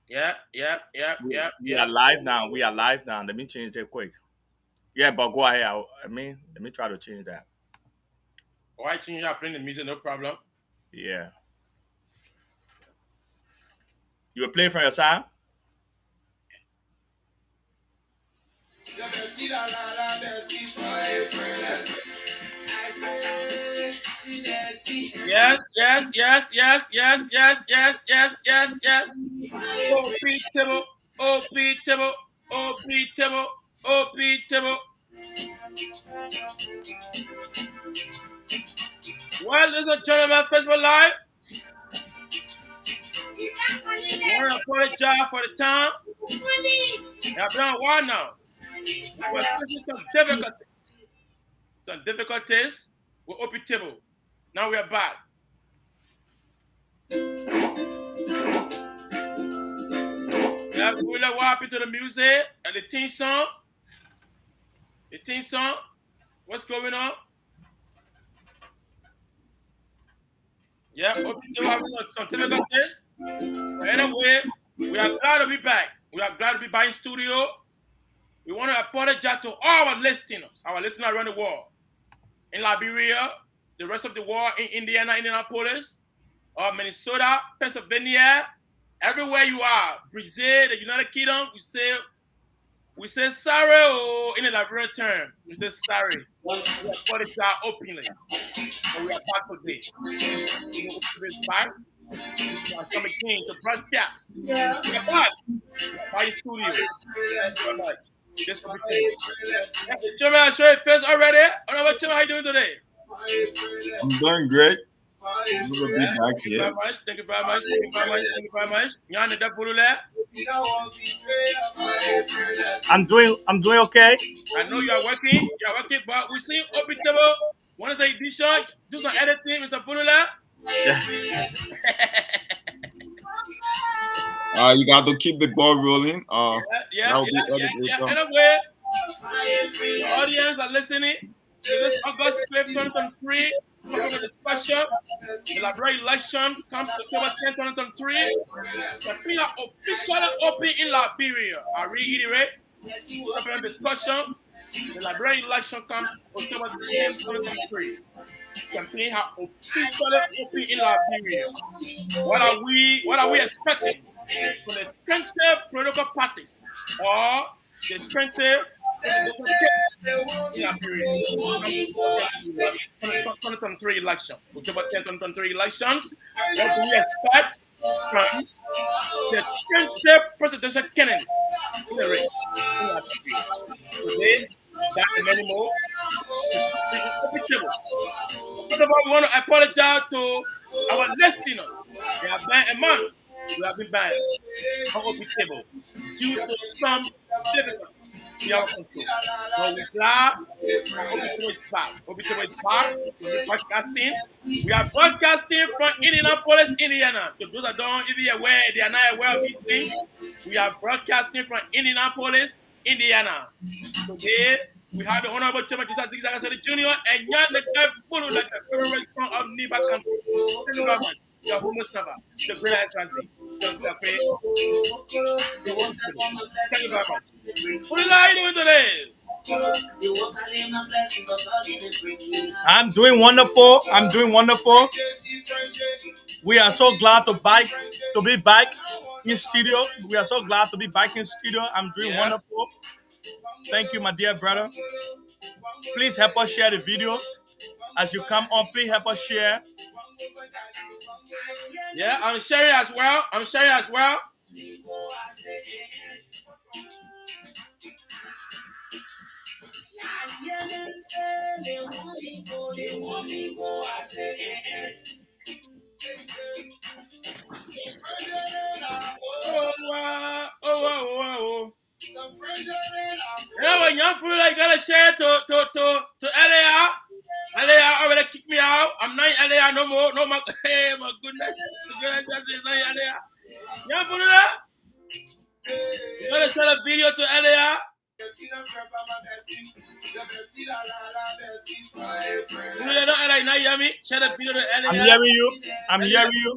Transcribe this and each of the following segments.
We are live now. We are live now. Let me change that quick. Yeah, but go ahead. Let me try to change that. Why change you are playing the music, no problem. Yeah. You were playing from your side? Yes. Oh, Pete Tibble, oh, Pete Tibble, oh, Pete Tibble, oh, Pete Tibble. Well, ladies and gentlemen, Facebook Live, we want to apologize for the time. We have been on a while now. We were facing some difficulties with OP Table. Now we are back. We have really what happened to the music and the theme song. The theme song. What's going on? Yeah, OP Table having some difficulties. But anyway, we are glad to be back. We are glad to be back in studio. We want to apologize to all our listeners around the world. In Liberia, the rest of the world, in Indiana, Indianapolis, Minnesota, Pennsylvania, everywhere you are, Brazil, the United Kingdom, we say sorry in the Liberian term. We say sorry. We apologize openly. And we are back today. We are back. We are coming again to broadcast. Yeah. We are back. We are back in studio. Thank you very much. Just for the gentleman, I show your face already. I don't know what how you doing today. I'm doing great. Yeah. Good to be back Thank you here. very much. Thank you very much. Thank you very much. Thank you very much. Nyanda da bulule. I'm doing okay. I know you are working. You are working, but we see Opitable. One is the edition. Do some editing, Mr. Bulula. You got to keep the ball rolling. Yeah. That will be edited. Anyway, the audience are listening to this August 5th, 2023. Public discussion. The Liberia election comes October 10th, 2023. The thing are officially open in Liberia. I reiterate. Public discussion. The Liberia election comes October 10th, 2023. Campaign have officially opened in Liberia. What are we expecting from the 20 political parties or the 20 presidential candidates in Liberia? 2023 election, October 10th, 2023 elections. What do we expect from the 20 presidential candidates in the race in Liberia? Today, that and many more. First of all, we want to apologize to our listeners. We have been a month. We have been banned on OP table due to some difficulties in our control. But we're glad OP table is back. OP table is back. We're broadcasting. We are broadcasting from Indianapolis, Indiana. So those that don't even aware, they are not aware of these things. We are broadcasting from Indianapolis, Indiana. Today, we have the Honorable Chairman Jesus Zigzag Jr. and Yan the Fulu, like the favorite song of Niba country. Thank you very much. Your Homo Saba, the Great Excellency. Thank you very much. What are you doing today? I'm doing wonderful. I'm doing wonderful. We are so glad to be back in studio. We are so glad to be back in studio. I'm doing wonderful. Thank you, my dear brother. Please help us share the video. As you come on, please help us share. Yeah, I'm sharing as well. Oh. You know when young people like gotta share to LAR. LAR already kicked me out. I'm not in LAR no more. No more. Hey, my goodness. It's not in LAR. Young people you gotta send a video to LAR. You don't hear me? Share the video to LAR. I'm hearing you. I'm hearing you.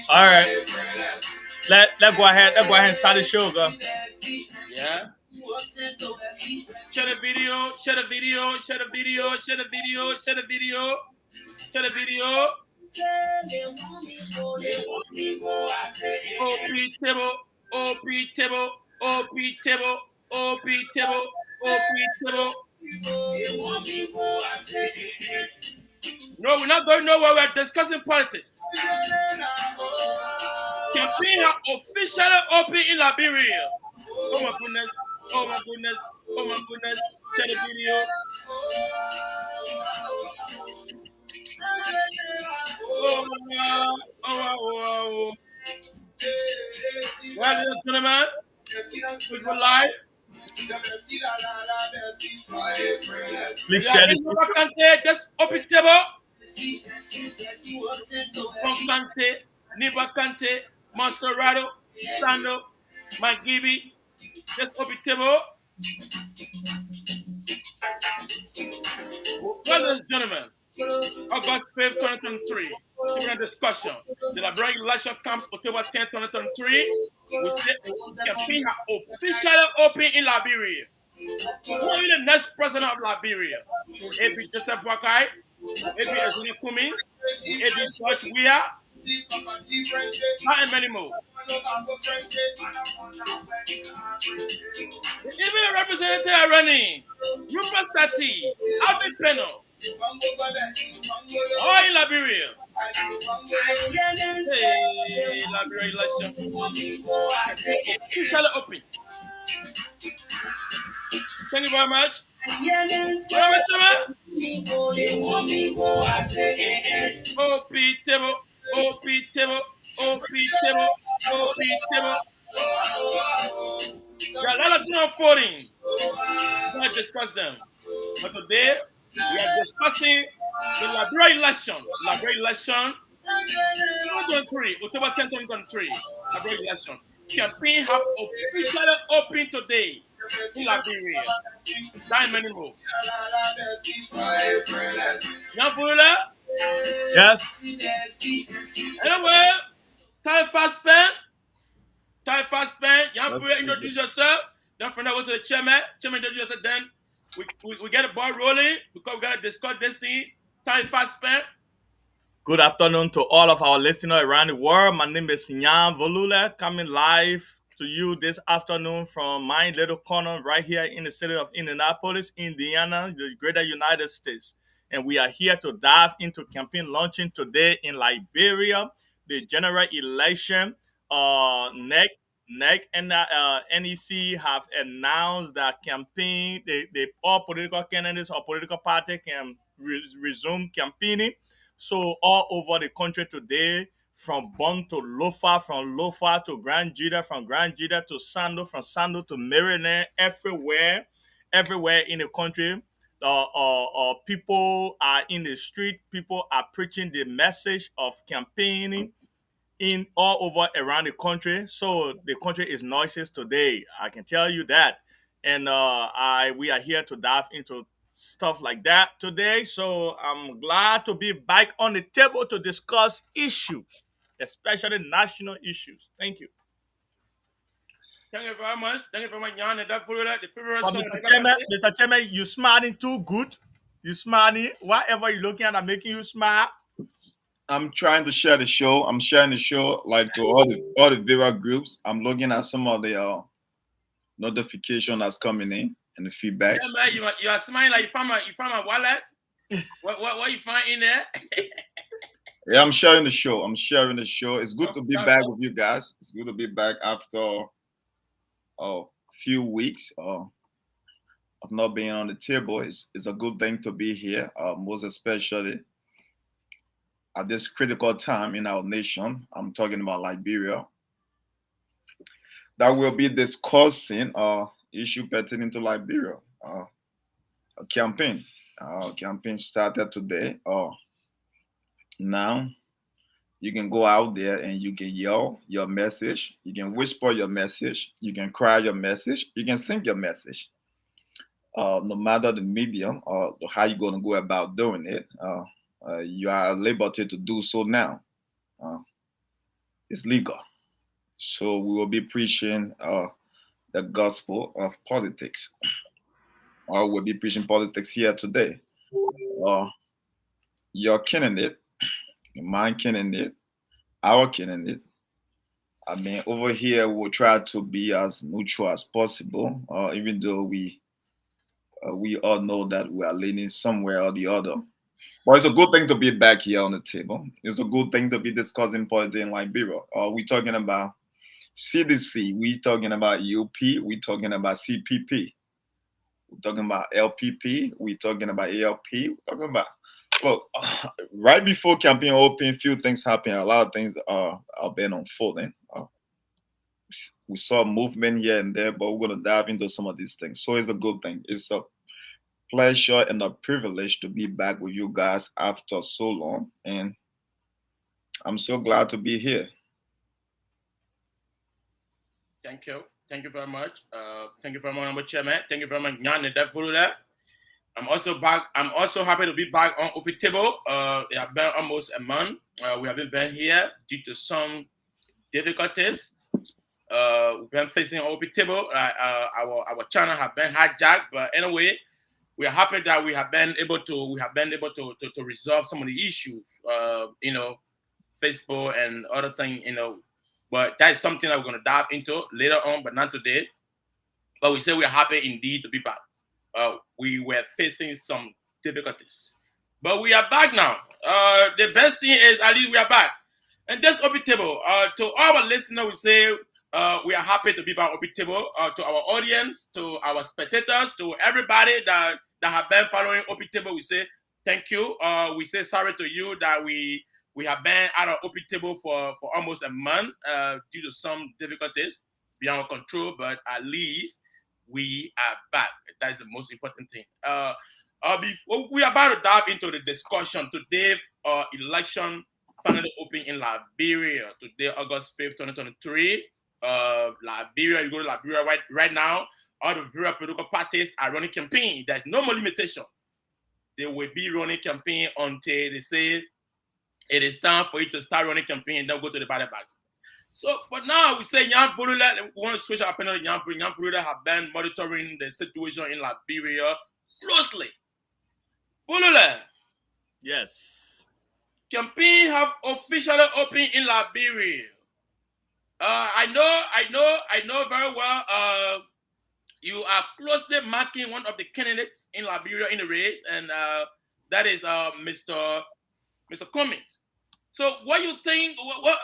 All right. Let go ahead. Let go ahead and start the show, girl. Yeah. Share the video. Share the video. Share the video. Share the video. Share the video. Share the video. OP table. OP table. OP table. OP table. OP table. No, we're not going nowhere. We're discussing politics. Campaign have officially opened in Liberia. Oh my goodness. Oh my goodness. Oh my goodness. Share the video. Oh, wow. Oh, wow. Well, ladies and gentlemen, we go live. Please We are share in this Nova video. Kante, just open table. From Kante, Niba Kante, Monserrato, Sando, Magibi, just open table. Well, ladies and gentlemen, August 5th, 2023, similar discussion. The Liberian election comes October 10th, 2023. We say campaign have officially opened in Liberia. Who will be the next president of Liberia? Will it be Joseph Boakai? Will it be Ezine Cummings? Will it be George Weah? And many more. Even a representative are running. Rupert Sati, Alvin Peno, all in Liberia. Hey, Liberia election. Officially open. Thank you very much. OP table, OP table, OP table, OP table. There are a lot of things unfolding. We're going to discuss them. But today, we are discussing the Liberia election. Liberia election 2023, October 10, 2023. Liberia election. Campaign have officially opened today in Liberia. Time many more. Young Bula, Yes. anyway, time fast spent. Time fast spent. Young Let's Bula, do introduce it. yourself. Don't forget to go to the chairman. Chairman, introduce yourself. Then we get the ball rolling because we got to discuss this thing. Time fast spent. Good afternoon to all of our listeners around the world. My name is Nyan Volule, coming live to you this afternoon from my little corner right here in the city of Indianapolis, Indiana, the greater United States. And we are here to dive into campaign launching today in Liberia, the general election. NEC and NEC have announced that campaign, all political candidates or political party can resume campaigning. So all over the country today, from Bonn to Lofa, from Lofa to Grand Juda, from Grand Juda to Sando, from Sando to Maryland, everywhere in the country, people are in the street. People are preaching the message of campaigning in all over around the country. So the country is noises today. I can tell you that. And I we are here to dive into stuff like that today. So I'm glad to be back on the table to discuss issues, especially national issues. Thank you. Thank you very much. Thank you very much, Jan. And that follow that. The favorite But song Mr. that I can Chairman, say. Mr. Chairman, you smiling too good. You smiling. Whatever you're looking at, I'm making you smile. I'm trying to share the show. I'm sharing the show like to all the Vera groups. I'm looking at some of the notification that's coming in and the feedback. Yeah, man, you are smiling like you found my wallet. What you find in there? Yeah, I'm sharing the show. I'm sharing the show. It's good to be That's back with you guys. It's good to be back after a few weeks of not being on the table. It's a good thing to be here, most especially at this critical time in our nation. I'm talking about Liberia. that will be discussing issue pertaining to Liberia. A campaign. Campaign started today. Now you can go out there and you can yell your message. You can whisper your message. You can cry your message. You can sing your message. No matter the medium or how you're going to go about doing it, you are at liberty to do so now. Uh, it's legal. So we will be preaching the gospel of politics. Or we'll be preaching politics here today. Uh, your candidate, my candidate, our candidate. I mean, over here we'll try to be as neutral as possible, even though we all know that we are leaning somewhere or the other. But it's a good thing to be back here on the table. It's a good thing to be discussing politics in Liberia. We're talking about CDC, we're talking about UP, we're talking about CPP, we're talking about LPP, we're talking about ALP, we're talking about look, right before campaign open, few things happen. A lot of things are been unfolding. We saw movement here and there, but we're gonna dive into some of these things. So it's a good thing. It's a pleasure and a privilege to be back with you guys after so long, and I'm so glad to be here. Thank you. Thank you very much. Thank you very much, Mr. Chairman. Thank you very much, Nyan Nedefulula. I'm also back. I'm also happy to be back on Open Table. It has been almost a month. We haven't been here due to some difficulties. We've been facing Open Table. Our channel have been hijacked, but anyway, we are happy that we have been able to resolve some of the issues. Facebook and other things. But that is something that we're going to dive into later on, but not today. But we say we are happy indeed to be back. We were facing some difficulties, but we are back now. The best thing is at least we are back. And this Open Table, to all our listeners, we say we are happy to be back Open Table. To our audience, to our spectators, to everybody that have been following Open Table, we say thank you. We say sorry to you that we have been out of Open Table for almost a month due to some difficulties beyond our control, but at least we are back. That is the most important thing. Before we are about to dive into the discussion today. Election finally open in Liberia today, August 5th, 2023. Liberia, you go to Liberia right now. All the various political parties are running campaign. There's no more limitation. They will be running campaign until they say it is time for you to start running campaign and then go to the ballot box. So for now, we say Nyan Fulula, we want to switch our panel to Nyan Fulula. Nyan Fulula have been monitoring the situation in Liberia closely. Fulula. Yes. Campaign have officially opened in Liberia. I know very well. You are closely marking one of the candidates in Liberia in the race, and that is Mr. Cummings. So, what you think? What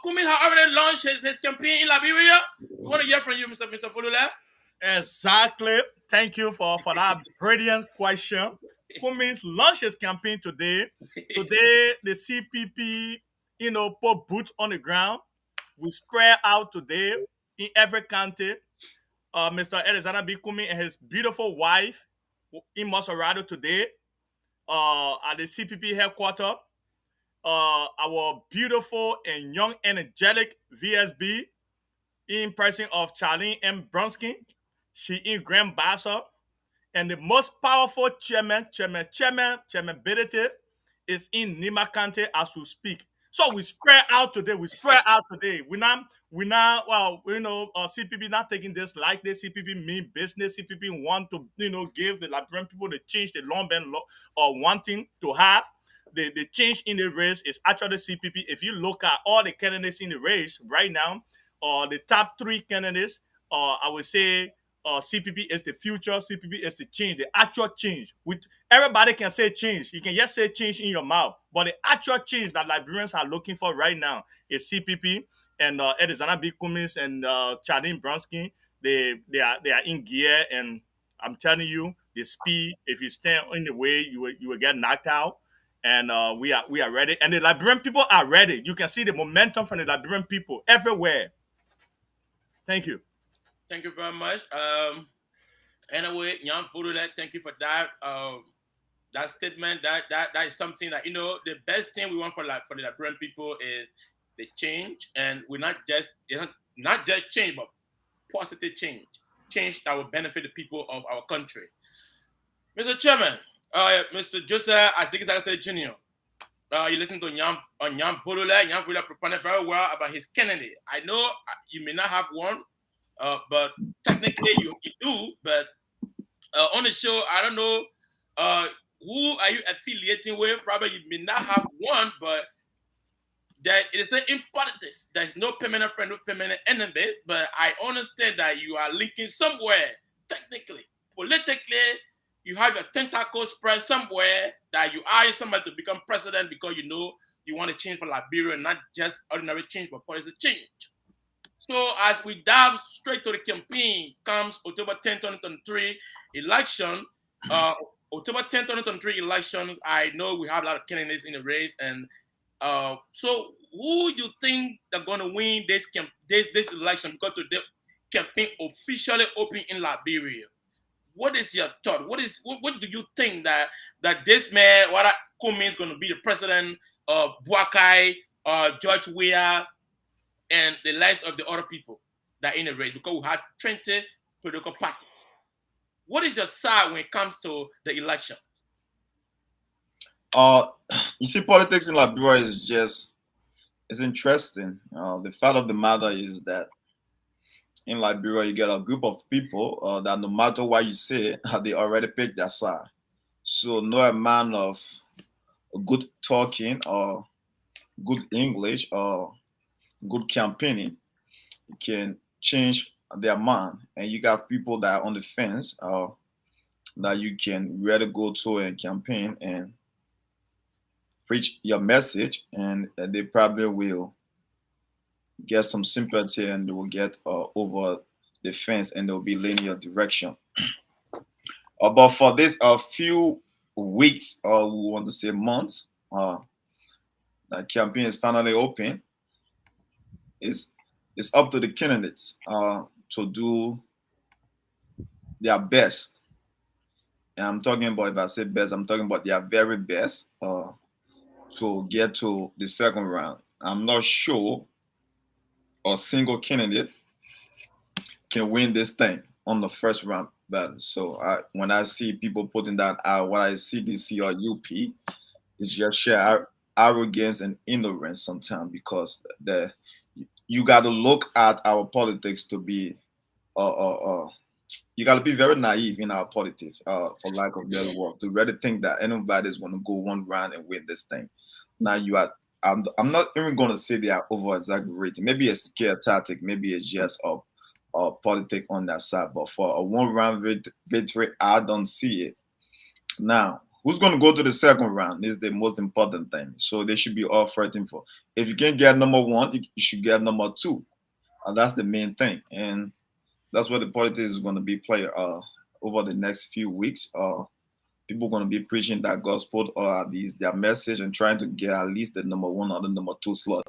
Cummings has already launched his campaign in Liberia. We want to hear from you, Mr. Fulula. Exactly. Thank you for that brilliant question. Cummings launched his campaign today. Today, the CPP, put boots on the ground. We spread out today in every county. Mr. Alexander B. Cummings and his beautiful wife in Maserati today at the CPP headquarters. Our beautiful and young, energetic VSB in person of Charlene M. Brunsky. She in Grand Bassa. And the most powerful chairman Bedete is in Nima County as we speak. So we spread out today. CPP not taking this lightly. CPP mean business. CPP want to, give the Liberian people the change they long been wanting to have. The change in the race is actually CPP. If you look at all the candidates in the race right now, the top three candidates, I would say CPP is the future. CPP is the change, the actual change. With everybody can say change. You can just say change in your mouth, but the actual change that Liberians are looking for right now is CPP and Edison B. Cummings and Chadin Bronsky. They are in gear, and I'm telling you, the speed. If you stand in the way, you will get knocked out. And we are ready, and the Liberian people are ready. You can see the momentum from the Liberian people everywhere. Thank you. Thank you very much. Anyway, young Furula, thank you for that. That statement. That is something that the best thing we want for the Liberian people is the change, and we're not just not just change, but positive change, change that will benefit the people of our country. Mr. Chairman, Mr. Joseph Azikizakase Jr. You listen to Nyam Volula. Nyam Volula propounded very well about his candidate. I know you may not have one, but technically you do. But on the show, I don't know who are you affiliating with. Probably you may not have one, but that it is in politics. There's no permanent friend, no permanent enemy. But I understand that you are linking somewhere, technically, politically. You have your tentacles spread somewhere that you are somebody to become president because you want to change for Liberia, not just ordinary change, but policy change. So as we dive straight to the campaign, comes October 10th, 2023 election. Uh, October 10th, 2023 election. I know we have a lot of candidates in the race, and so who you think they're going to win this election? Because the campaign officially open in Liberia. What is your thought? What do you think that this man, what Kumi is going to be the president of Buakai, George Weah, and the likes of the other people that are in the race? Because we have 20 political parties. What is your side when it comes to the election? Uh, you see, politics in Liberia is just it's interesting. The fact of the matter is that in Liberia, you get a group of people that no matter what you say, they already pick their side. So no amount of good talking or good English or good campaigning can change their mind. And you got people that are on the fence that you can really go to and campaign and preach your message, and they probably will get some sympathy and they will get over the fence and they'll be leaning your direction. But for this a few weeks or we want to say months, the campaign is finally open. It's it's up to the candidates to do their best. And I'm talking about, if I say best, I'm talking about their very best to get to the second round. I'm not sure a single candidate can win this thing on the first round battle. So when I see people putting that out, what I see DC or UP is just sheer arrogance and ignorance sometimes, because you got to look at our politics to be you got to be very naive in our politics, for lack of better words, to really think that anybody's going to go one round and win this thing. Now you are. I'm not even going to say they are over exaggerating. Maybe a scare tactic. Maybe it's just a politic on that side. But for a one round victory, I don't see it. Now, who's going to go to the second round is the most important thing. So they should be all fighting for. If you can get number one, you should get number two. And that's the main thing. And that's what the politics is going to be played over the next few weeks. People are going to be preaching that gospel or their message and trying to get at least the number one or the number two slot.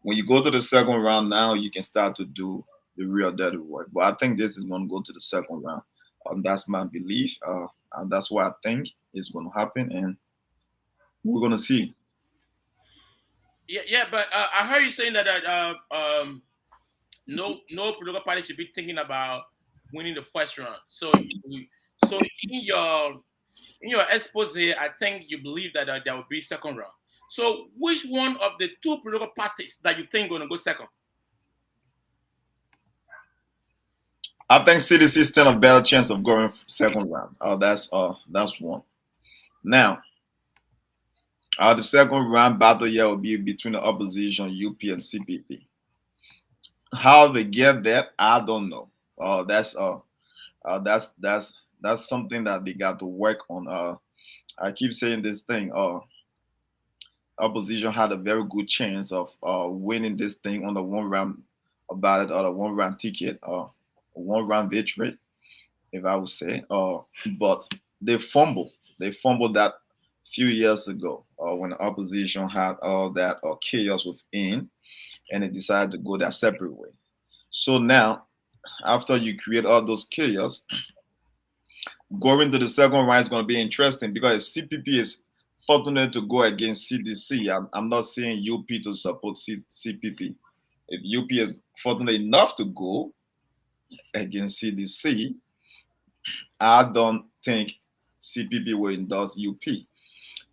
When you go to the second round now, you can start to do the real dirty work. But I think this is going to go to the second round. That's my belief. And that's what I think is going to happen. And we're going to see. Yeah, but I heard you saying that no political party should be thinking about winning the first round. So in your expose, I think you believe that there will be second round. So which one of the two political parties that you think going to go second? I think CDC stand a better chance of going second round. That's one. Now, the second round battle here will be between the opposition, UP and CPP. How they get that, I don't know. That's something that they got to work on. I keep saying this thing. Opposition had a very good chance of winning this thing on the one round ballot or the one round ticket, one round victory, if I would say. But they fumbled. They fumbled that few years ago when the opposition had all that chaos within, and they decided to go their separate way. So now after you create all those chaos, going to the second round is going to be interesting because if CPP is fortunate to go against CDC, I'm not saying UP to support CPP. If UP is fortunate enough to go against CDC, I don't think CPP will endorse UP.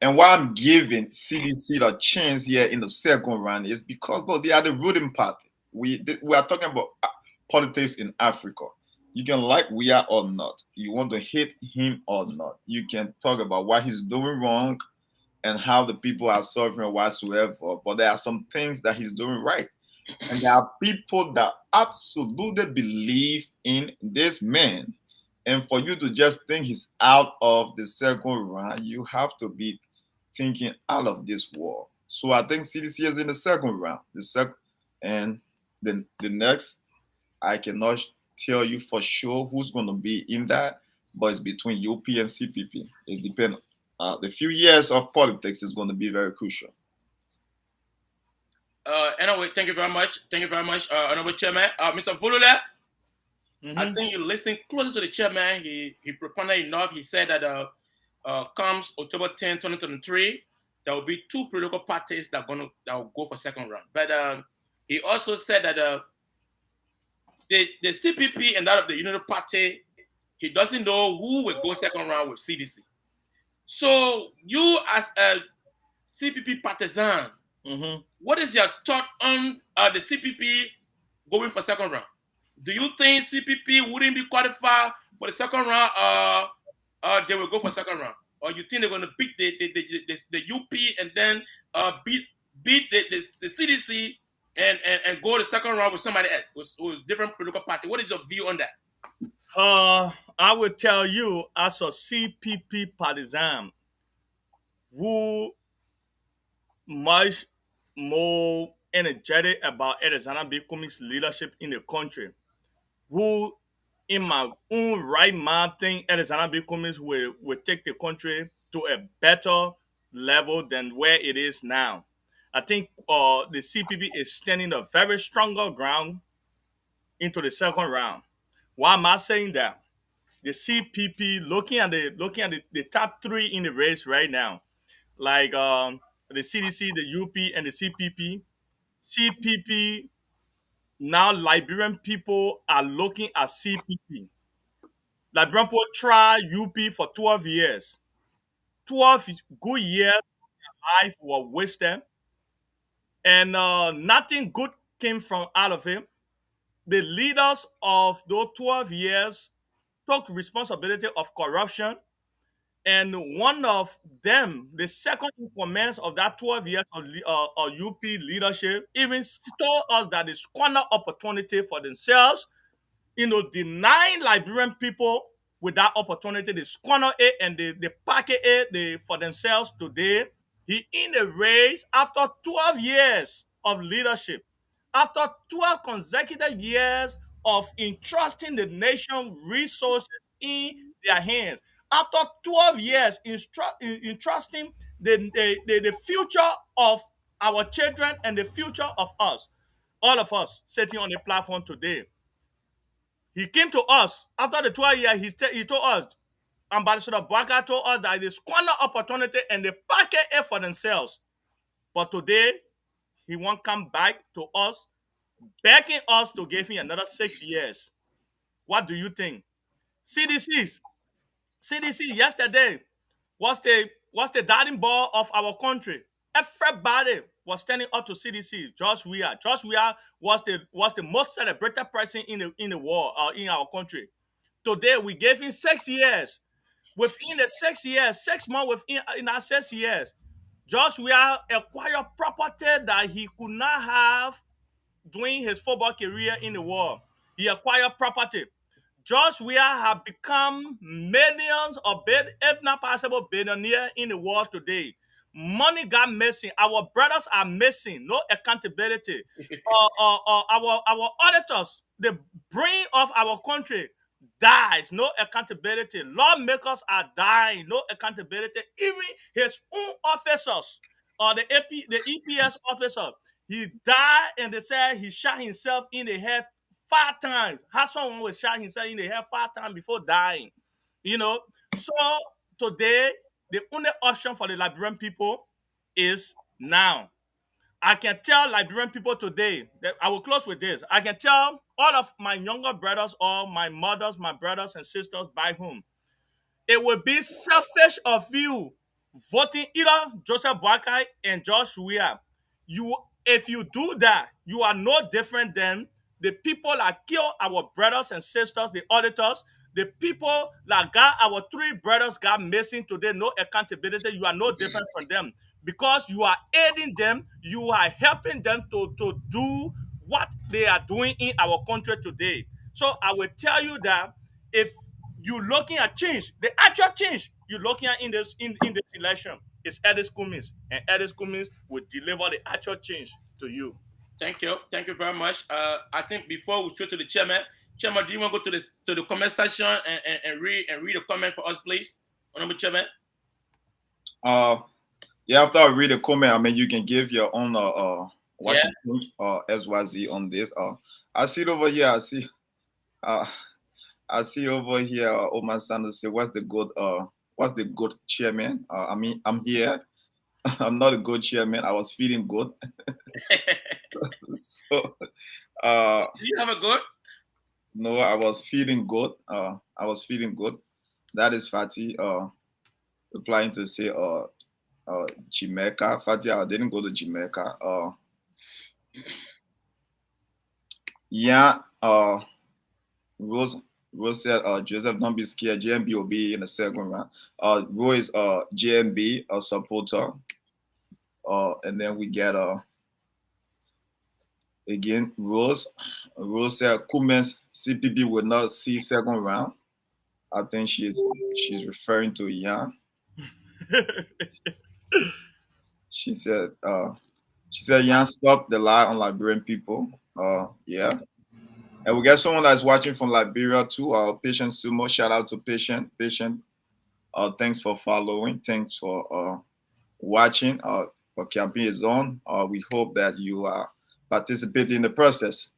And why I'm giving CDC a chance here in the second round is because look, they are the ruling party. We are talking about politics in Africa. You can like we are or not. You want to hate him or not. You can talk about what he's doing wrong and how the people are suffering whatsoever. But there are some things that he's doing right. And there are people that absolutely believe in this man. And for you to just think he's out of the second round, you have to be thinking out of this war. So I think CDC is in the second round. And the next, I cannot tell you for sure who's going to be in that, but it's between UP and CPP. It depends. The few years of politics is going to be very crucial. Anyway, thank you very much. Thank you very much, Honorable Chairman. Mr. Volula, I Mm-hmm. think you listen closer to the chairman. He proponent enough. He said that comes October 10, 2023, there will be two political parties that will go for second round. But he also said that the CPP and that of the Unity Party, he doesn't know who will go second round with CDC. So you as a CPP partisan, Mm-hmm. what is your thought on the CPP going for second round? Do you think CPP wouldn't be qualified for the second round, they will go for second round? Or you think they're going to beat the UP and then beat the CDC and go to the second round with somebody else, with different political party? What is your view on that? I would tell you, as a CPP partisan, who much more energetic about Alexander B. Cummings' leadership in the country, who, in my own right mind, think Alexander B. Cummings will take the country to a better level than where it is now. I think the CPP is standing a very stronger ground into the second round. Why am I saying that? The CPP, looking at the top three in the race right now, like the CDC, the UP, and the CPP. CPP, now Liberian people are looking at CPP. Liberian people tried UP for 12 years. 12 good years of life were wasted, and nothing good came from out of it. The leaders of those 12 years took responsibility of corruption. And one of them, the second in command of that 12 years of UP leadership, even told us that they squander opportunity for themselves, denying Liberian people with that opportunity. They squander it and they packet it for themselves today. He in a race after 12 years of leadership, after 12 consecutive years of entrusting the nation resources in their hands, after 12 years entrusting the future of our children and the future of us, all of us sitting on the platform today. He came to us after the 12 years. He told us, Ambassador Baka told us that they squander opportunity and they packet it for themselves. But today, he won't come back to us, begging us to give him another 6 years. What do you think? CDC, CDC yesterday was the guiding ball of our country. Everybody was standing up to CDC. George Weah was the most celebrated person in the world, in our country. Today we gave him 6 years. Within the 6 years, 6 months in that 6 years, George Weah acquired property that he could not have during his football career in the world. He acquired property. George Weah have become millions of if not possible billionaire in the world today. Money got missing. Our brothers are missing. No accountability. Our auditors, the brain of our country, dies. No accountability. Lawmakers are dying. No accountability. Even his own officers, or the EPS officer, he died and they said he shot himself in the head 5 times. How someone was shot himself in the head 5 times before dying. You know, so today the only option for the Liberian people is now. I can tell Liberian people today that I will close with this. I can tell all of my younger brothers, or my mothers, my brothers and sisters back home, it would be selfish of you voting either Joseph Boakai and Josh Weah. You, if you do that, you are no different than the people that kill our brothers and sisters, the auditors, the people that got our 3 brothers got missing today, no accountability. You are no different from them because you are aiding them, you are helping them to do what they are doing in our country today. So I will tell you that if you looking at change, the actual change you're looking at in this election is Edis Cummings, and Edis Cummings will deliver the actual change to you. Thank you very much. I think before we switch to the chairman, do you want to go to the comment section and read a comment for us, please, Honorable Chairman? Yeah, after I read the comment, I mean, you can give your own what Yeah. you think SYZ on this. I see it over here. Uh I see over here Omar Sanders say, what's the good chairman? I mean, I'm here. I'm not a good chairman. I was feeling good. So Do you have a good? no, I was feeling good. I was feeling good. That is Fatih replying to say Jamaica. Fatih, I didn't go to Jamaica. Yeah, Rose said, Joseph, don't be scared. JMB will be in the second round. Roy is JMB supporter. And then we get again Rose. Rose said Cummins CPP will not see second round. I think she's referring to Yan. She said Yan, stop the lie on Liberian people. Yeah. And we got someone that's watching from Liberia too. Patient Sumo. Shout out to Patient. Patient. Thanks for following. Thanks for watching. For campaign is on. We hope that you are participating in the process.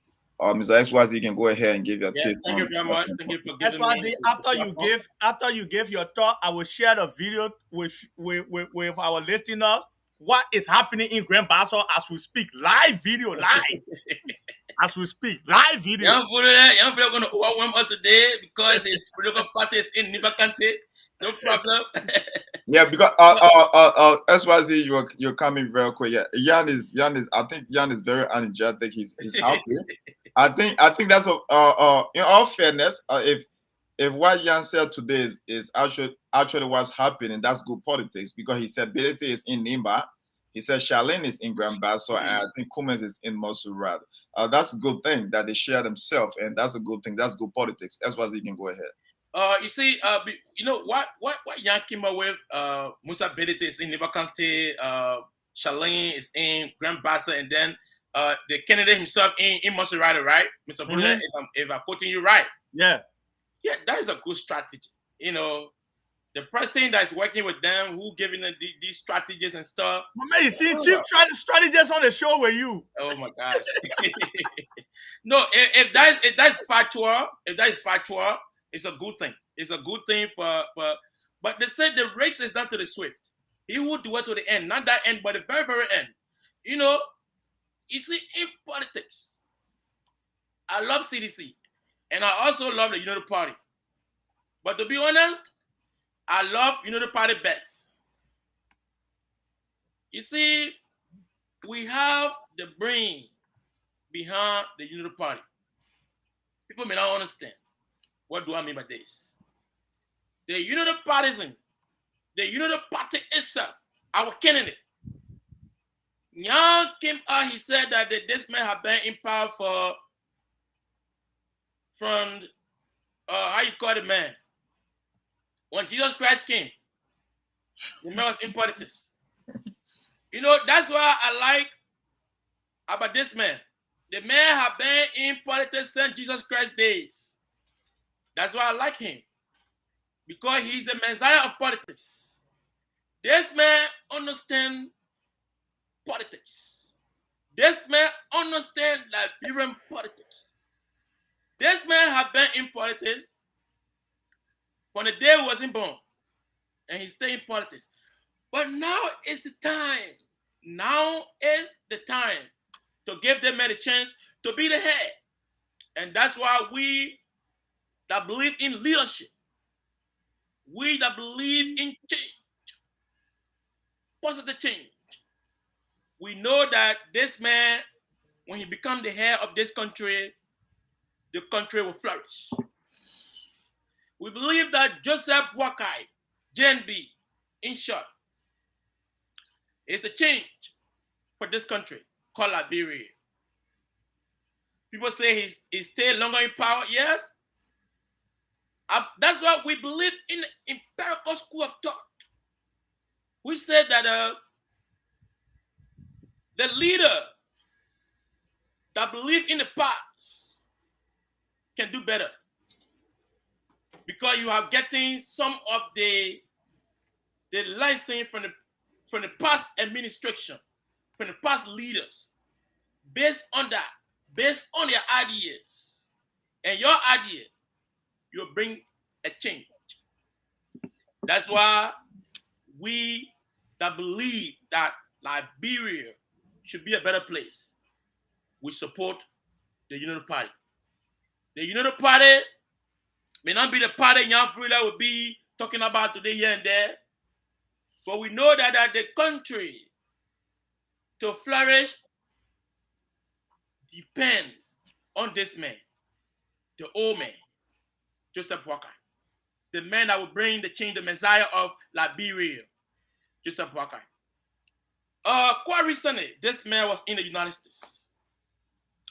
Mr. XYZ, you can go ahead and give your Yeah, tips thank on. you very much. Thank you for giving SYZ, me. after you give your talk, I will share the video with our listeners. What is happening in Grand Basso as we speak? Live video, live as we speak, live video. Young people are going to overwhelm us today because his political party is in Nibakante. No problem. Yeah, because SYZ, you're coming very quick. Yeah, Yan is. I think Yan is very energetic. He's happy. I think that's in all fairness, if what Yan said today is actually what's happening, that's good politics because he said Bility is in Nimba, he said Charlene is in Grand Basso, and I think Cummins is in Montserrat. That's a good thing that they share themselves, and that's a good thing. That's good politics. SYZ can go ahead. You see, you know what Yan came up with. Musa Bedite is in Nibakante. Charlene is in Grand Bassa, and then the candidate himself in Montserrat, right, Mr. Buller? If I'm quoting you right. Yeah. Yeah, that is a good strategy. You know, the person that's working with them, who giving them these strategies and stuff. Man, you see, chief strategist on the show with you. Oh my gosh. No, if that's factual, it's a good thing. It's a good thing for. But they said the race is not to the swift. He will do it to the end, not that end, but the very very end. You know, you see, in politics, I love CDC, and I also love the United Party. But to be honest, I love United Party best. You see, we have the brain behind the United Party. People may not understand. What do I mean by this? The United Partisan, the United Party itself, our candidate, Yang came out, he said that this man had been in power from how you call it, man? When Jesus Christ came, the man was in politics. You know, that's why I like about this man. The man have been in politics since Jesus Christ days. That's why I like him. Because he's the Messiah of politics. This man understands politics. This man understands Liberian politics. This man has been in politics from the day he wasn't born, and he's staying in politics. But now is the time. Now is the time to give them man a chance to be the head. And that's why we that believe in leadership, we that believe in change, positive change, we know that this man, when he becomes the head of this country, the country will flourish. We believe that Joseph Wakai, JNB, in short, is the change for this country called Liberia. People say he's stayed longer in power. Yes. That's what we believe in the empirical school of thought. We said that the leader that believe in the past can do better because you are getting some of the license from the past administration, from the past leaders, based on that, based on their ideas and your idea, you'll bring a change. That's why we that believe that Liberia should be a better place, we support the United Party. The United Party may not be the party Young Freeland will be talking about today here and there, but we know that the country to flourish depends on this man, the old man, Joseph Walker, the man that will bring the change, the Messiah of Liberia, Joseph Walker. Quite recently, this man was in the United States.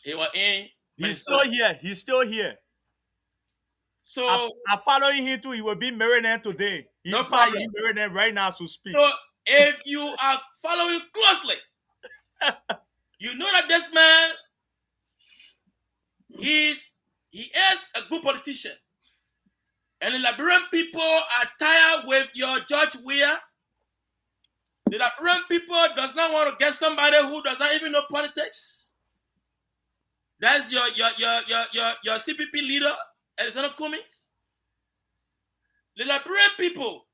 He was in. He's still here. He's still here. So I'm following him too. He will be Maryland today. He's no problem. in Maryland right now to speak. So if you are following closely, you know that this man, he is a good politician. And the Liberian people are tired with your George Weah. The Liberian people does not want to get somebody who does not even know politics. That's your CPP leader, Alexander Cummings. The Liberian people,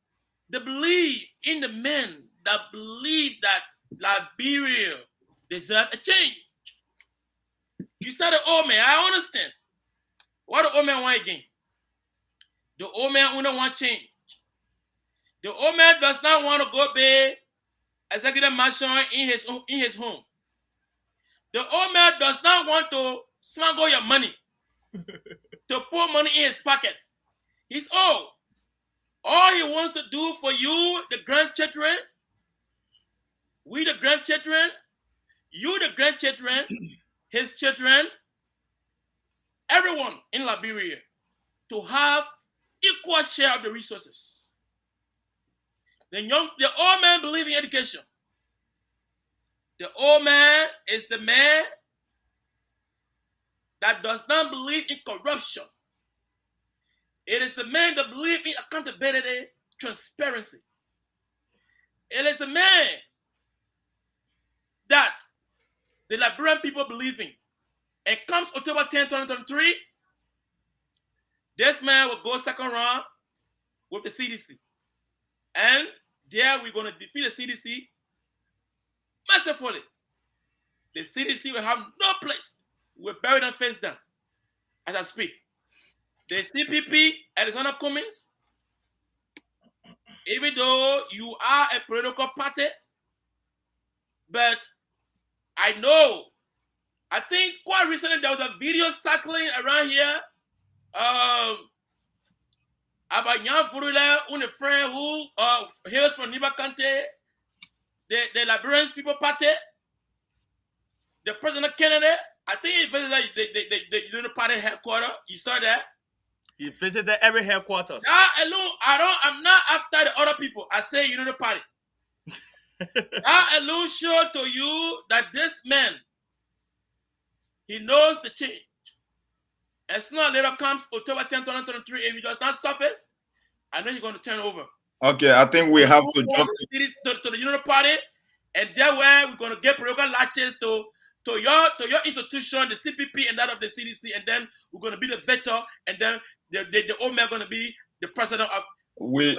they believe in the men that believe that Liberia deserves a change. You said the old man, I understand. What the old man want again? The old man only want change. The old man does not want to go pay executive mansion in his home. The old man does not want to smuggle your money, to put money in his pocket. He's old. All he wants to do for you, the grandchildren, we the grandchildren, you the grandchildren, his children, everyone in Liberia, to have equal share of the resources. The old man believe in education. The old man is the man that does not believe in corruption. It is the man that believes in accountability, transparency. It is the man that the Liberian people believe in. And comes October 10, 2023, this man will go second round with the CDC. And there we're going to defeat the CDC massively. The CDC will have no place. We'll bury them face down as I speak. The CPP, Alexander Cummings, even though you are a political party, but I think quite recently there was a video circling around here about Jan Vurula, a friend who hails from Niba Kante, the Liberian People Party, the President Kennedy. I think he visited the United Party headquarters. You saw that? He visited every headquarters. That alone, I'm not after the other people. I say United Party. That alone show to you that this man, he knows the change. And sooner or later comes October 10, 2023. If he does not surface, I know he's going to turn over. Okay, I think we have to jump to the United Party, and there where we're going to get political latches to to your institution, the CPP and that of the CDC, and then we're going to be the veto, and then the old man going to be the president of. We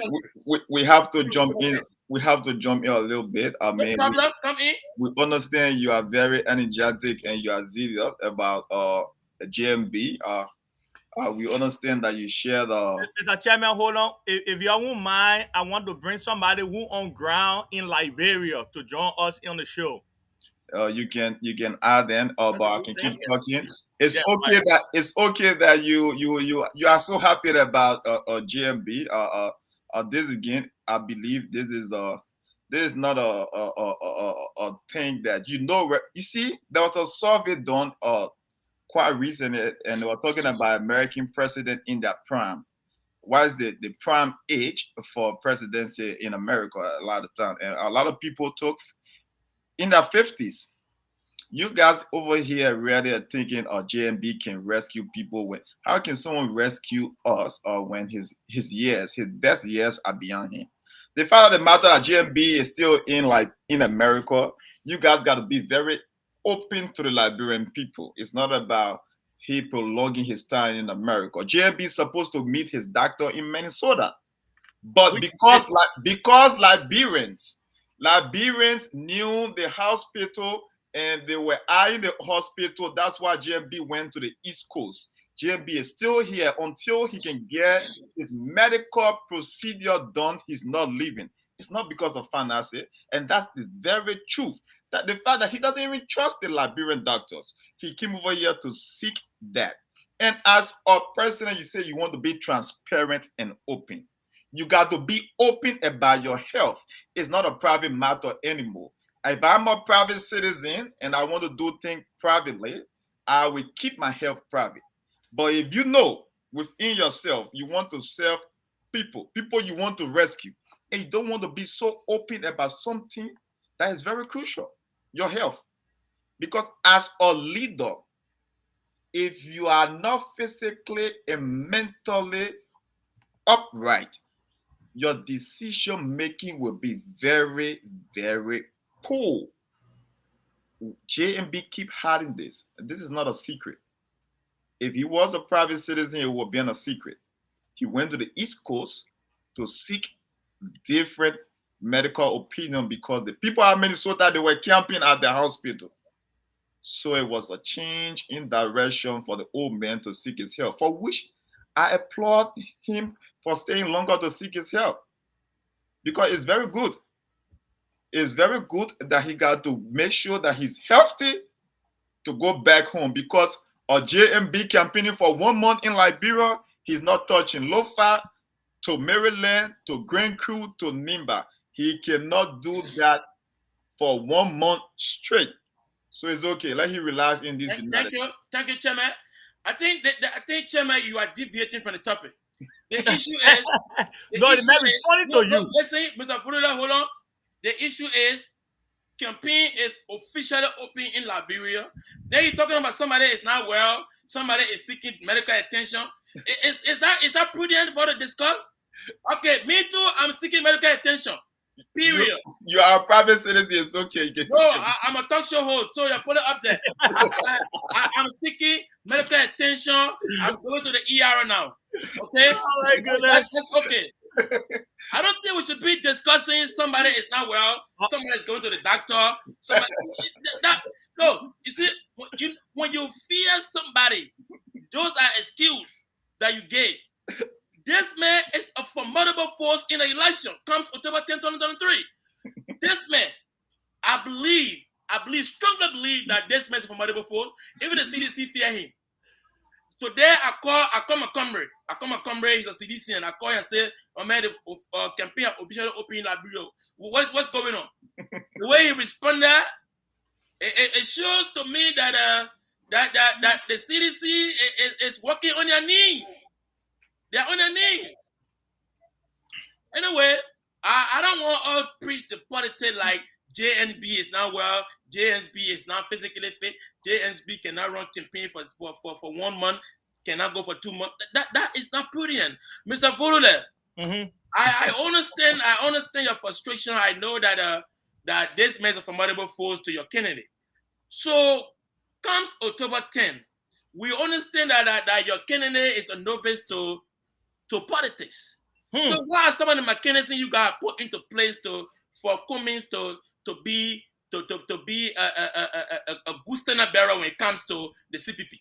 have to jump in. We have to jump in a little bit. I No mean, problem. Come in. we understand you are very energetic and you are zealous about GMB. We understand that you share the. Mr. Chairman, hold on. If y'all won't mind, I want to bring somebody who on ground in Liberia to join us on the show. You can add in, but I can keep talking. It's Yeah, okay right. that you are so happy about GMB. This again, I believe this is not a thing that you see. There was a survey done quite recently, and they were talking about American president in their prime. What is the prime age for presidency in America? A lot of time, and a lot of people took in their 50s. You guys over here really are thinking, JMB can rescue people. When how can someone rescue us when his best years are beyond him? The fact of the matter that JMB is still in America, you guys got to be very open to the Liberian people. It's not about he prolonging his time in America. JMB is supposed to meet his doctor in Minnesota, but because Liberians knew the hospital and they were eyeing the hospital. That's why GMB went to the East Coast. GMB is still here until he can get his medical procedure done. He's not leaving. It's not because of finances, and that's the very truth. That the fact that he doesn't even trust the Liberian doctors. He came over here to seek that. And as a president, you say you want to be transparent and open. You got to be open about your health. It's not a private matter anymore. If I'm a private citizen and I want to do things privately, I will keep my health private. But if you know within yourself, you want to serve people you want to rescue, and you don't want to be so open about something that is very crucial, your health. Because as a leader, if you are not physically and mentally upright, your decision making will be very, very poor. JMB keep hiding this. This is not a secret. If he was a private citizen, it would be a secret. He went to the East Coast to seek different medical opinion because the people of Minnesota, they were camping at the hospital. So it was a change in direction for the old man to seek his help, for which I applaud him for staying longer to seek his help. Because it's very good. It's very good that he got to make sure that he's healthy to go back home, because a JMB campaigning for 1 month in Liberia, he's not touching Lofa to Maryland to Grand Crew to Nimba. He cannot do that for 1 month straight. So it's okay. Let him relax in this United. Thank you, Chairman. I think Chairman, you are deviating from the topic. The issue is no, the man responding to you. Listen, Mr. Furula, hold on. The issue is campaign is officially open in Liberia. Then you're talking about somebody is not well, somebody is seeking medical attention. Is that prudent for the discuss? Okay, me too. I'm seeking medical attention. Period. You are a private citizen. It's okay. No, I'm a talk show host, so you put it up there. I'm seeking medical attention. I'm going to the ER now. Okay. Oh my goodness. That's okay. I don't think we should be discussing somebody is not well, somebody is going to the doctor. No, you see, when you fear somebody, those are excuses that you gave. This man is a formidable force in the election. Comes October 10, 2023. This man, I strongly believe that this man is a formidable force. Even the CDC fear him. Today, I call Montgomery. He's a CDC, and I call him and say, "Oh man, the campaign officially open in Liberia. What's going on?" The way he responded, it shows to me that the CDC is working on their knees. They're on their knees. Anyway, I don't want to preach the politics like JNB is not well, JNB is not physically fit, JNB cannot run campaign for 1 month, cannot go for 2 months. That is not prudent. Mr. Furule, I understand your frustration. I know that this makes a formidable force to your candidate. So Comes October 10, we understand that your candidate is a novice to politics. Hmm. So what are some of the mechanisms you got put into place for Cummings to be a good standard bearer when it comes to the CPP?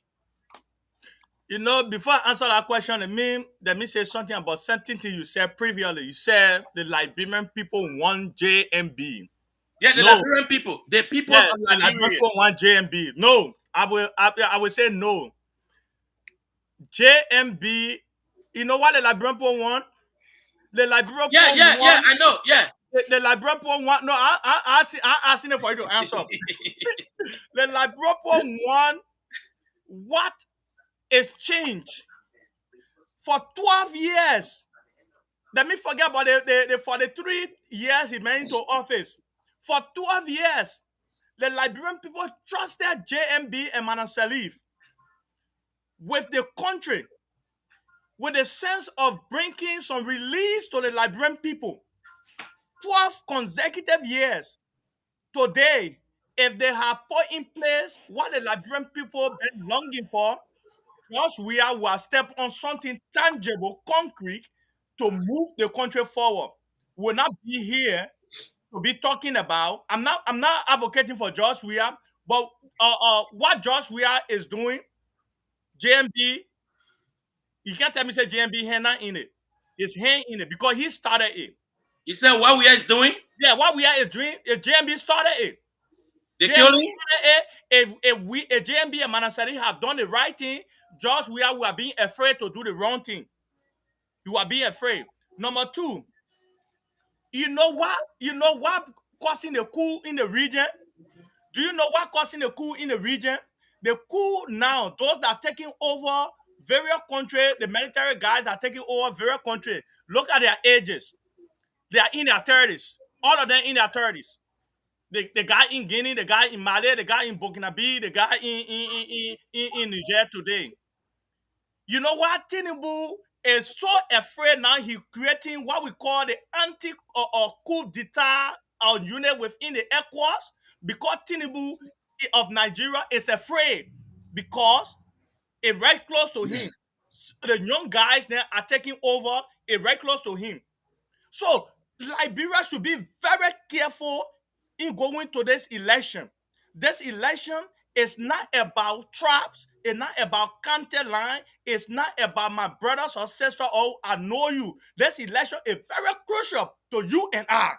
You know, before I answer that question, let me say something about something you said previously. You said the Liberian people want JMB. Yeah, the No, Liberian people, the peoples yeah, of the Liberian Liberia. people want JMB. No, I will say no. JMB. You know what the Liberian people want? The Liberian Yeah, people yeah, yeah. want I know. Yeah. the Liberian people want. No, I'm asking it for you to answer. The Liberian people want what is change for 12 years. Let me forget about the 43 years he went into office. For 12 years, the Liberian people trusted JMB and Manan Salif with the country, with a sense of bringing some release to the Liberian people. 12 consecutive years. Today, if they have put in place what the Liberian people been longing for, just we will step on something tangible, concrete, to move the country forward. We'll not be here to be talking about. I'm not advocating for Josh Weah, but what Josh Weah is doing, JMB, you can't tell me say JMB hand in it. His hand in it because he started it. You said what we are doing? Yeah, what Weah is doing is JMB started it. The JMB killing? started it. If JMB and Manasari have done the right thing, Josh Weah will being afraid to do the wrong thing. You are being afraid. Number two, you know what? You know what causing the coup in the region? Do you know what causing the coup in the region? The coup now, those that are taking over various countries, the military guys that are taking over various countries, look at their ages. They are in their 30s. All of them in their 30s. The guy in Guinea, the guy in Mali, the guy in Burkina Faso, the guy in Niger today. You know what? Tinubu is so afraid now he's creating what we call the anti or coup d'etat unit within the ECOWAS because Tinubu of Nigeria is afraid because it right close to him. The young guys there are taking over it right close to him. So Liberia should be very careful in going to this election. This election is not about traps. It's not about counter line. It's not about my brothers or sister. Oh, I know you. This election is very crucial to you and I.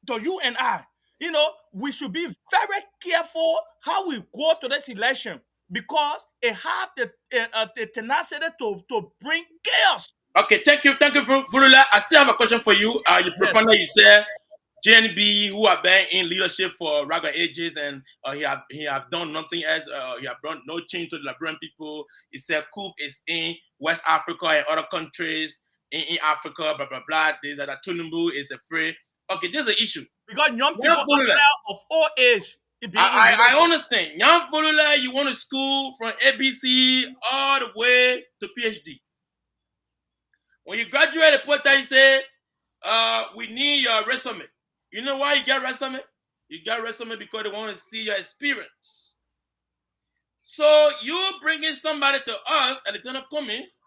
To you and I. You know, we should be very careful how we go to this election because it have the tenacity to bring chaos. Okay, thank you, Vurula. I still have a question for you. You Yes. propaganda, you said JNB who have been in leadership for rather ages and he have done nothing else. He have done no change to the Liberian people. He said coup is in West Africa and other countries in Africa. Blah blah blah. This that Tinubu is afraid. Okay, there's an issue. Because young Young people are Vurula, there of all age being in I leadership. understand. Young Vurula, you went to school from ABC all the way to PhD. When you graduate, the poet you say, we need your resume. You know why you get resume? You get resume because they want to see your experience. So you bringing somebody to us at the Lieutenant Cummings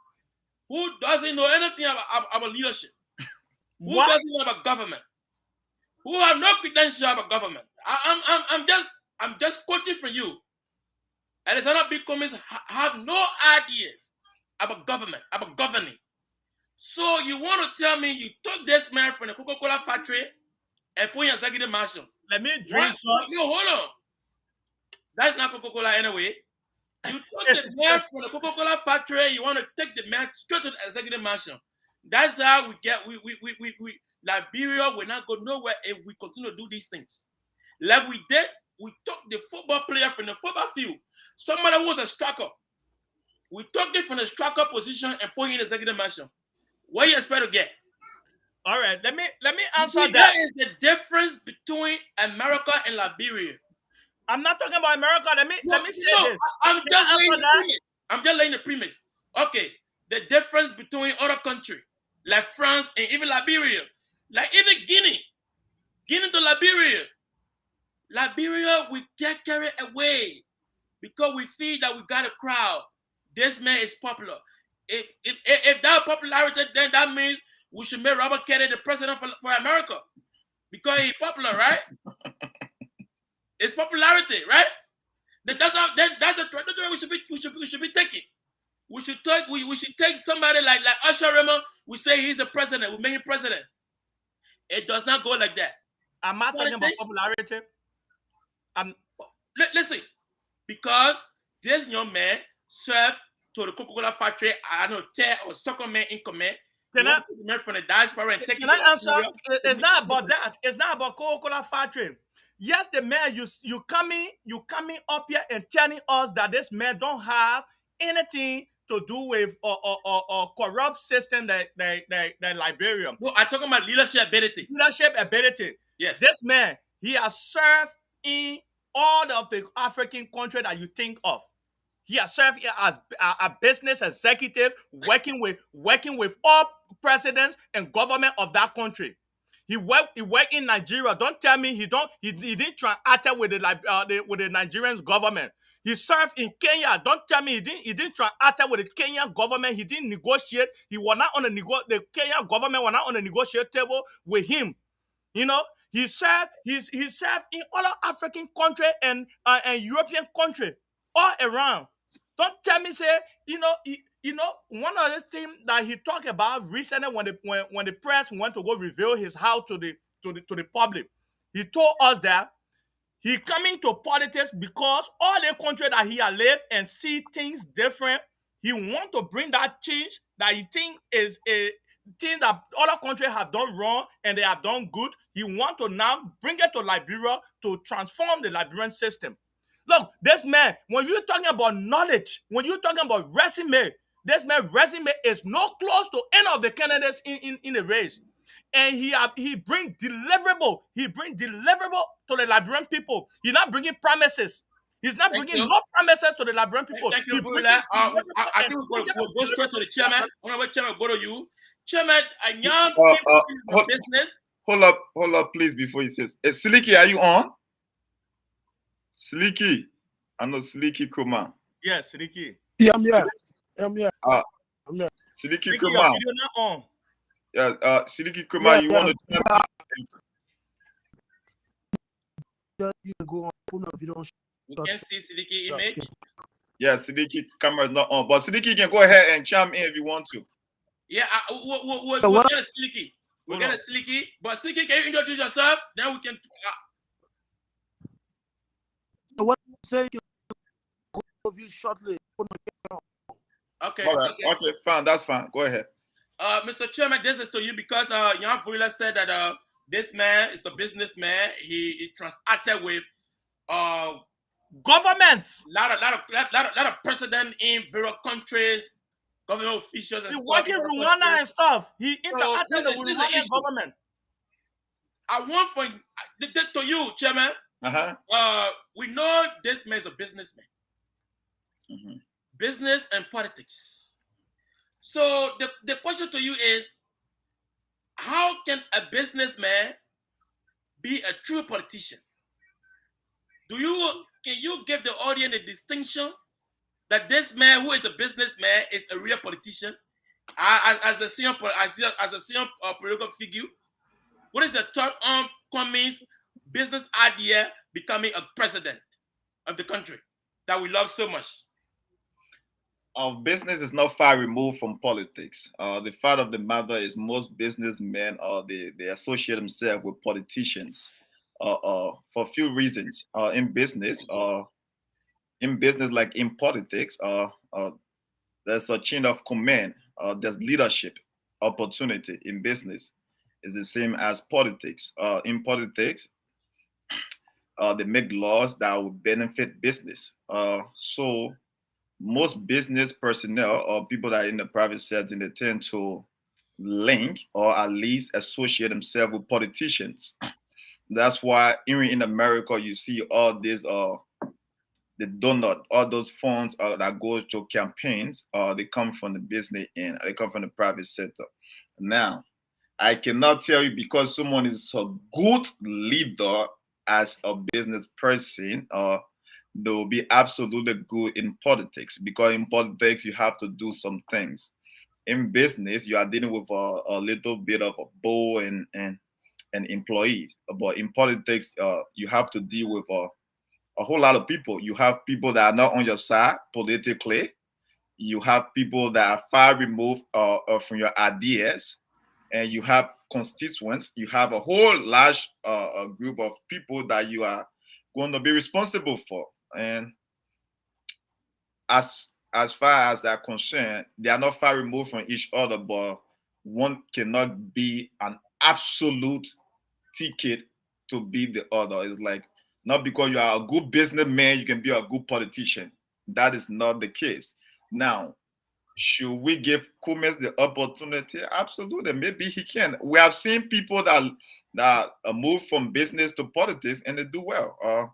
who doesn't know anything about leadership, who What? doesn't know about government, who have no credential about government. I'm just quoting from you. And Lieutenant B. Cummings have no ideas about government, about governing. So you want to tell me you took this man from the Coca-Cola factory and put in executive marshal? Let me drink What? some. No, hold on. That's not Coca-Cola anyway. You took the man from the Coca-Cola factory. You want to take the man straight to the executive marshal. That's how we get. We Liberia will not go nowhere if we continue to do these things. Like we did, we took the football player from the football field. Somebody who was a striker. We took it from the striker position and put him in the executive marshal. What do you expect to get? All right, let me You answer see, that. that is the difference between America and Liberia. I'm not talking about America. Let me No, let me say no, this. I'm Can just I laying answer the that? premise. I'm just laying the premise. Okay, the difference between other countries like France and even Liberia, like even Guinea to Liberia we get carried away. because we feel that we got a crowd. This man is popular. If that popularity, then that means we should make Robert Kennedy the president for America because he's popular, right? It's popularity, right? That's the trajectory we should be taking. We should take somebody like Usher Raymond. We say he's a president. We make him president. It does not go like that. I'm not talking about Politics. popularity. I'm Listen, because this young man served to the Coca-Cola factory. I don't know, Ted or Soccer Man in command. Can I- Man from the diaspora and take Can I answer? It's not about that. It's not about Coca-Cola factory. Yes, the man you coming up here and telling us that this man don't have anything to do with or corrupt system that Liberia. No, I'm talking about leadership ability. Leadership ability. Yes. This man, he has served in all of the African countries that you think of. He has served here as a business executive, working with all presidents and government of that country. He worked in Nigeria. Don't tell me he didn't interact with the Nigerian government. He served in Kenya. Don't tell me he didn't interact with the Kenyan government. He didn't negotiate. He was not on the Kenyan government was not on the negotiate table with him. You know, he served in other African country and European country all around. Don't tell me, say, one of the things that he talked about recently when the press went to go reveal his house to the public, he told us that he coming to politics because all the country that he had lived and see things different, he want to bring that change that he think is a thing that other countries have done wrong and they have done good. He want to now bring it to Liberia to transform the Liberian system. Look, this man, when you're talking about knowledge, when you're talking about resume, this man's resume is not close to any of the candidates in the race. And he bring deliverable. He bring deliverable to the Liberian people. He's not bringing promises. He's not bringing no promises to the Liberian people. Thank you, Bula. I think we'll go straight to the chairman. I want to let chairman go to you. Chairman, a young people in the business. Hold up, please, before he says. Siliki, are you on? Siliki. I know Siliki Kuma. Yes, Siliki. Yeah, I'm here. I'm here. I'm here. Siliki Kuma. Your video not on. Yeah, Siliki Kuma, you want to you can go on a video. You can see Siddiqui image. Yeah, Siddiqui camera is not on, but Siddiqui can go ahead and chime in if you want to. Yeah, we'll get a Siddiqui. We'll get a Siddiqui. But Siddiqui, can you introduce yourself? Then we can. What I'm saying, of you shortly. Okay. All right. Okay, fine. That's fine. Go ahead. Mr. Chairman, this is to you because Jan Vurila said that this man is a businessman. He transacted with governments. Lot of president in various countries, government officials. He working with Rwanda and stuff. He interacted with Rwandan government. I want to you, Chairman. We know this man is a businessman. Mm-hmm. Business and politics. So the question to you is, how can a businessman be a true politician? Can you give the audience a distinction that this man who is a businessman is a real politician? As a senior political figure, what is the third upcoming business idea becoming a president of the country that we love so much? Business is not far removed from politics. The fact of the matter is most businessmen they associate themselves with politicians for a few reasons. In business like in politics, there's a chain of command. There's leadership opportunity in business. It's the same as politics. In politics, they make laws that will benefit business. So most business personnel or people that are in the private setting, they tend to link or at least associate themselves with politicians. That's why even in America, you see all this, the donut, all those funds that go to campaigns, they come from the business end, they come from the private sector. Now, I cannot tell you because someone is a good leader as a business person, they will be absolutely good in politics, because in politics you have to do some things. In business, you are dealing with a little bit of a bull and employees. But in politics, you have to deal with a whole lot of people. You have people that are not on your side politically. You have people that are far removed from your ideas, and you have constituents. You have a whole large group of people that you are going to be responsible for. And as far as they're concerned, they are not far removed from each other, but one cannot be an absolute ticket to be the other. It's like, not because you are a good businessman, you can be a good politician. That is not the case. Now, should we give Kumes the opportunity? Absolutely. Maybe he can. We have seen people that move from business to politics and they do well.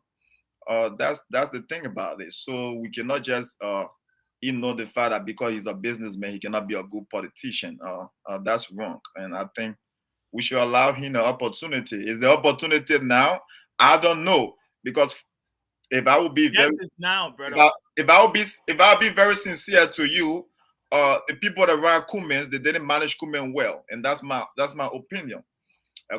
That's the thing about it. So we cannot just ignore the fact that because he's a businessman, he cannot be a good politician. That's wrong. And I think we should allow him the opportunity. Is the opportunity now? I don't know, because if I would be Yes, very it's now, if brother. I if I'll be very sincere to you, the people that ran Cummins, they didn't manage Cummins well, and that's my opinion.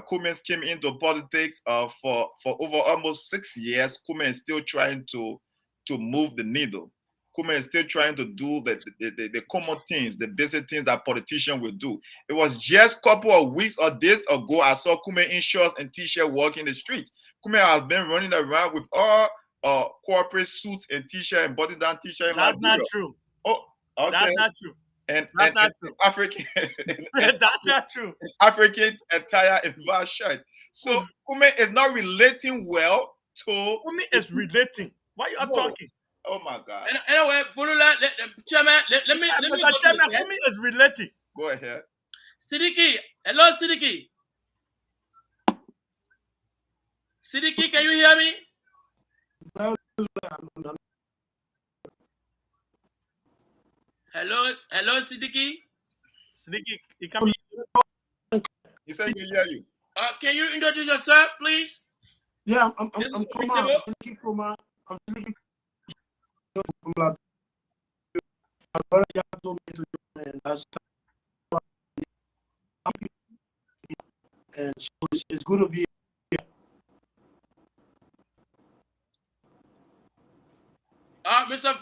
Cummins came into politics for over almost 6 years. Cummins is still trying to move the needle. Cummins is still trying to do the common things, the basic things that politicians will do. It was just a couple of weeks or days ago I saw Cummins in shorts and t-shirt walking the streets. Cummins has been running around with all corporate suits and t-shirt and button-down t-shirt in That's not Liberia. true. Oh, okay. That's not true. And That's and, not and true. African and That's not true. African attire and vast shirt. So Who's Kume is not relating well to Umi is relating? Why you are no. talking? Oh my God. And anyway, Fulula, chairman, let me Mr. go to Chairman, this. Umi is relating. Go ahead. Sidiki, hello Sidiki. Sidiki, can you hear me? Hello Sidiki. Sidiki, he come He said he can hear you. Can you introduce yourself, please? Yeah, This is I'm Kuma. Table. I'm speaking from I'm speaking from Liberia. My brother just told me to do, and that's and so it's good to be here. Mr.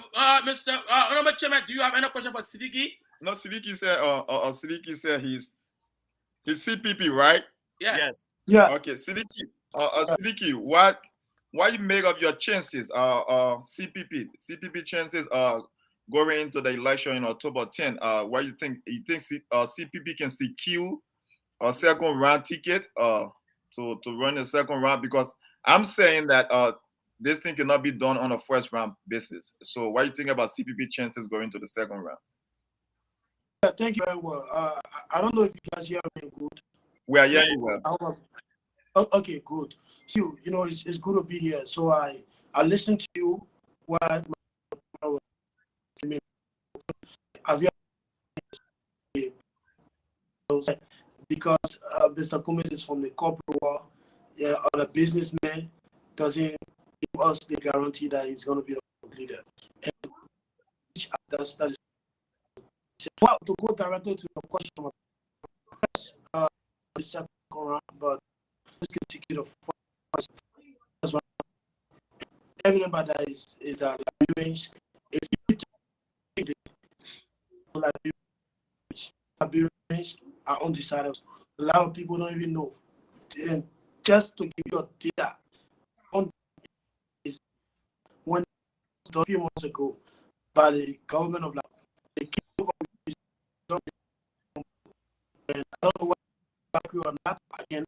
Honorable Chairman, do you have any question for Sidiki? No, Sidiki said he's CPP, right? Yeah. Yes. Yeah, Okay, Sidiki, what you make of your chances? CPP chances going into the election in October 10. What you think? You think CPP can secure a second round ticket to run the second round? Because I'm saying that this thing cannot be done on a first round basis. So what do you think about CPP chances going to the second round? thank you very well. I don't know if you guys hear me good. We are hearing well. Okay, good. So, it's good to be here. So I listen to you while I've because Mr. Cummins is from the corporate world, yeah, or the businessman doesn't give us the guarantee that he's going to be the leader. And that's well, to go directly to your question, the second round, but let's get to the first one. Evident by that is that Liberians, if you take the Liberians are undecided. A lot of people don't even know. And just to give you a data, on is when a few months ago by the government of Liberia, they came over with something, and I don't know whether accurate or not. I can't.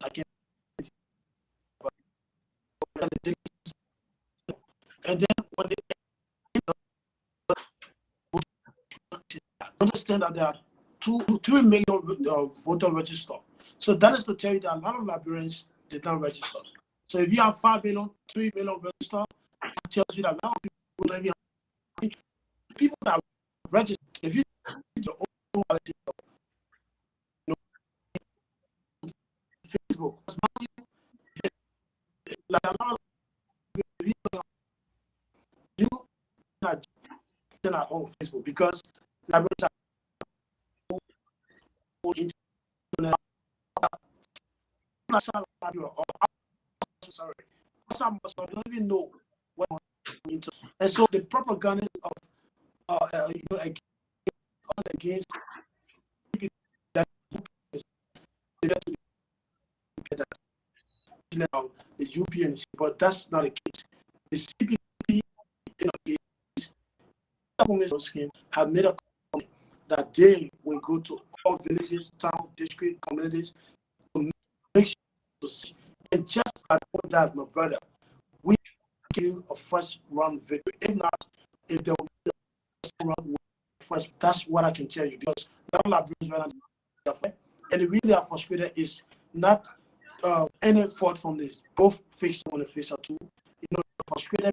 But and then when they understand that there are 3 million voter registered. So that is to tell you that a lot of Liberians did not register. So if you have 5 million, 3 million registered, it tells you that a lot of people don't even people that register. If you your own Facebook, like a lot of our own Facebook because Liberians are internet. Sorry, some don't even know what into. And so the propaganda of against people that the UPNC, but that's not the case. The CPP have made a comment that they will go to all villages, town, district, communities to make sure to see. And just by doing that, my brother, we give you a first round victory. If not, if there will be a first round first, that's what I can tell you because the Liberians right now, and the really are frustrated is not any fault from this. Both face one and face two. Frustrated.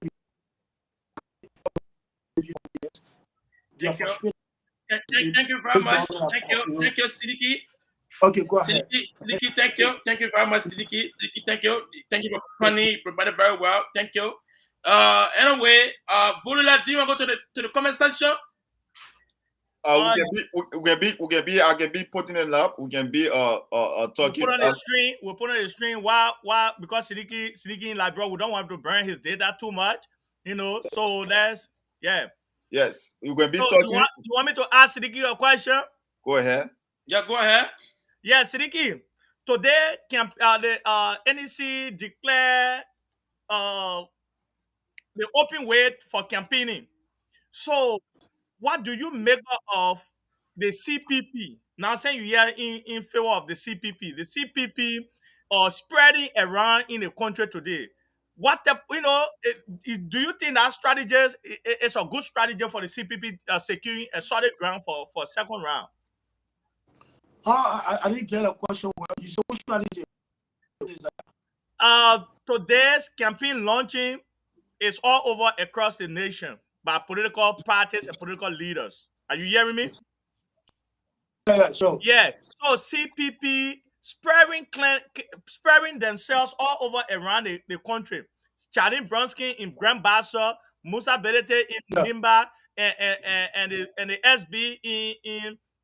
They are frustrated. Thank you very much. Thank you, Sidiki. Okay, go ahead. Sidiki, thank you. Thank you very much, Sidiki. Sidiki, thank you. Thank you for funny. You provided very well. Thank you. Anyway, Volula, do you want to go to the comment section? I can be putting it up. We can be talking. We'll put on the screen. We'll put on the screen. Why? Because Sidiki in Liberia, we don't want to burn his data too much. So that's Yes, we can be so talking. You want me to ask Sidiki a question? Go ahead. Yeah, go ahead. Yeah, Sidiki. Today, the NEC declare the open way for campaigning. So, what do you make of the CPP? Now, saying you are in favor of the CPP. The CPP spreading around in the country today. Do you think that strategy is a good strategy for the CPP securing a solid ground for second round? I didn't get a question. Well, you said what strategy is that? Today's campaign launching is all over across the nation by political parties and political leaders. Are you hearing me? Yeah, so CPP spreading themselves all over around the country. Charlene Bronsky in Grand Bassa, Musa Belete in Nimba, and the SB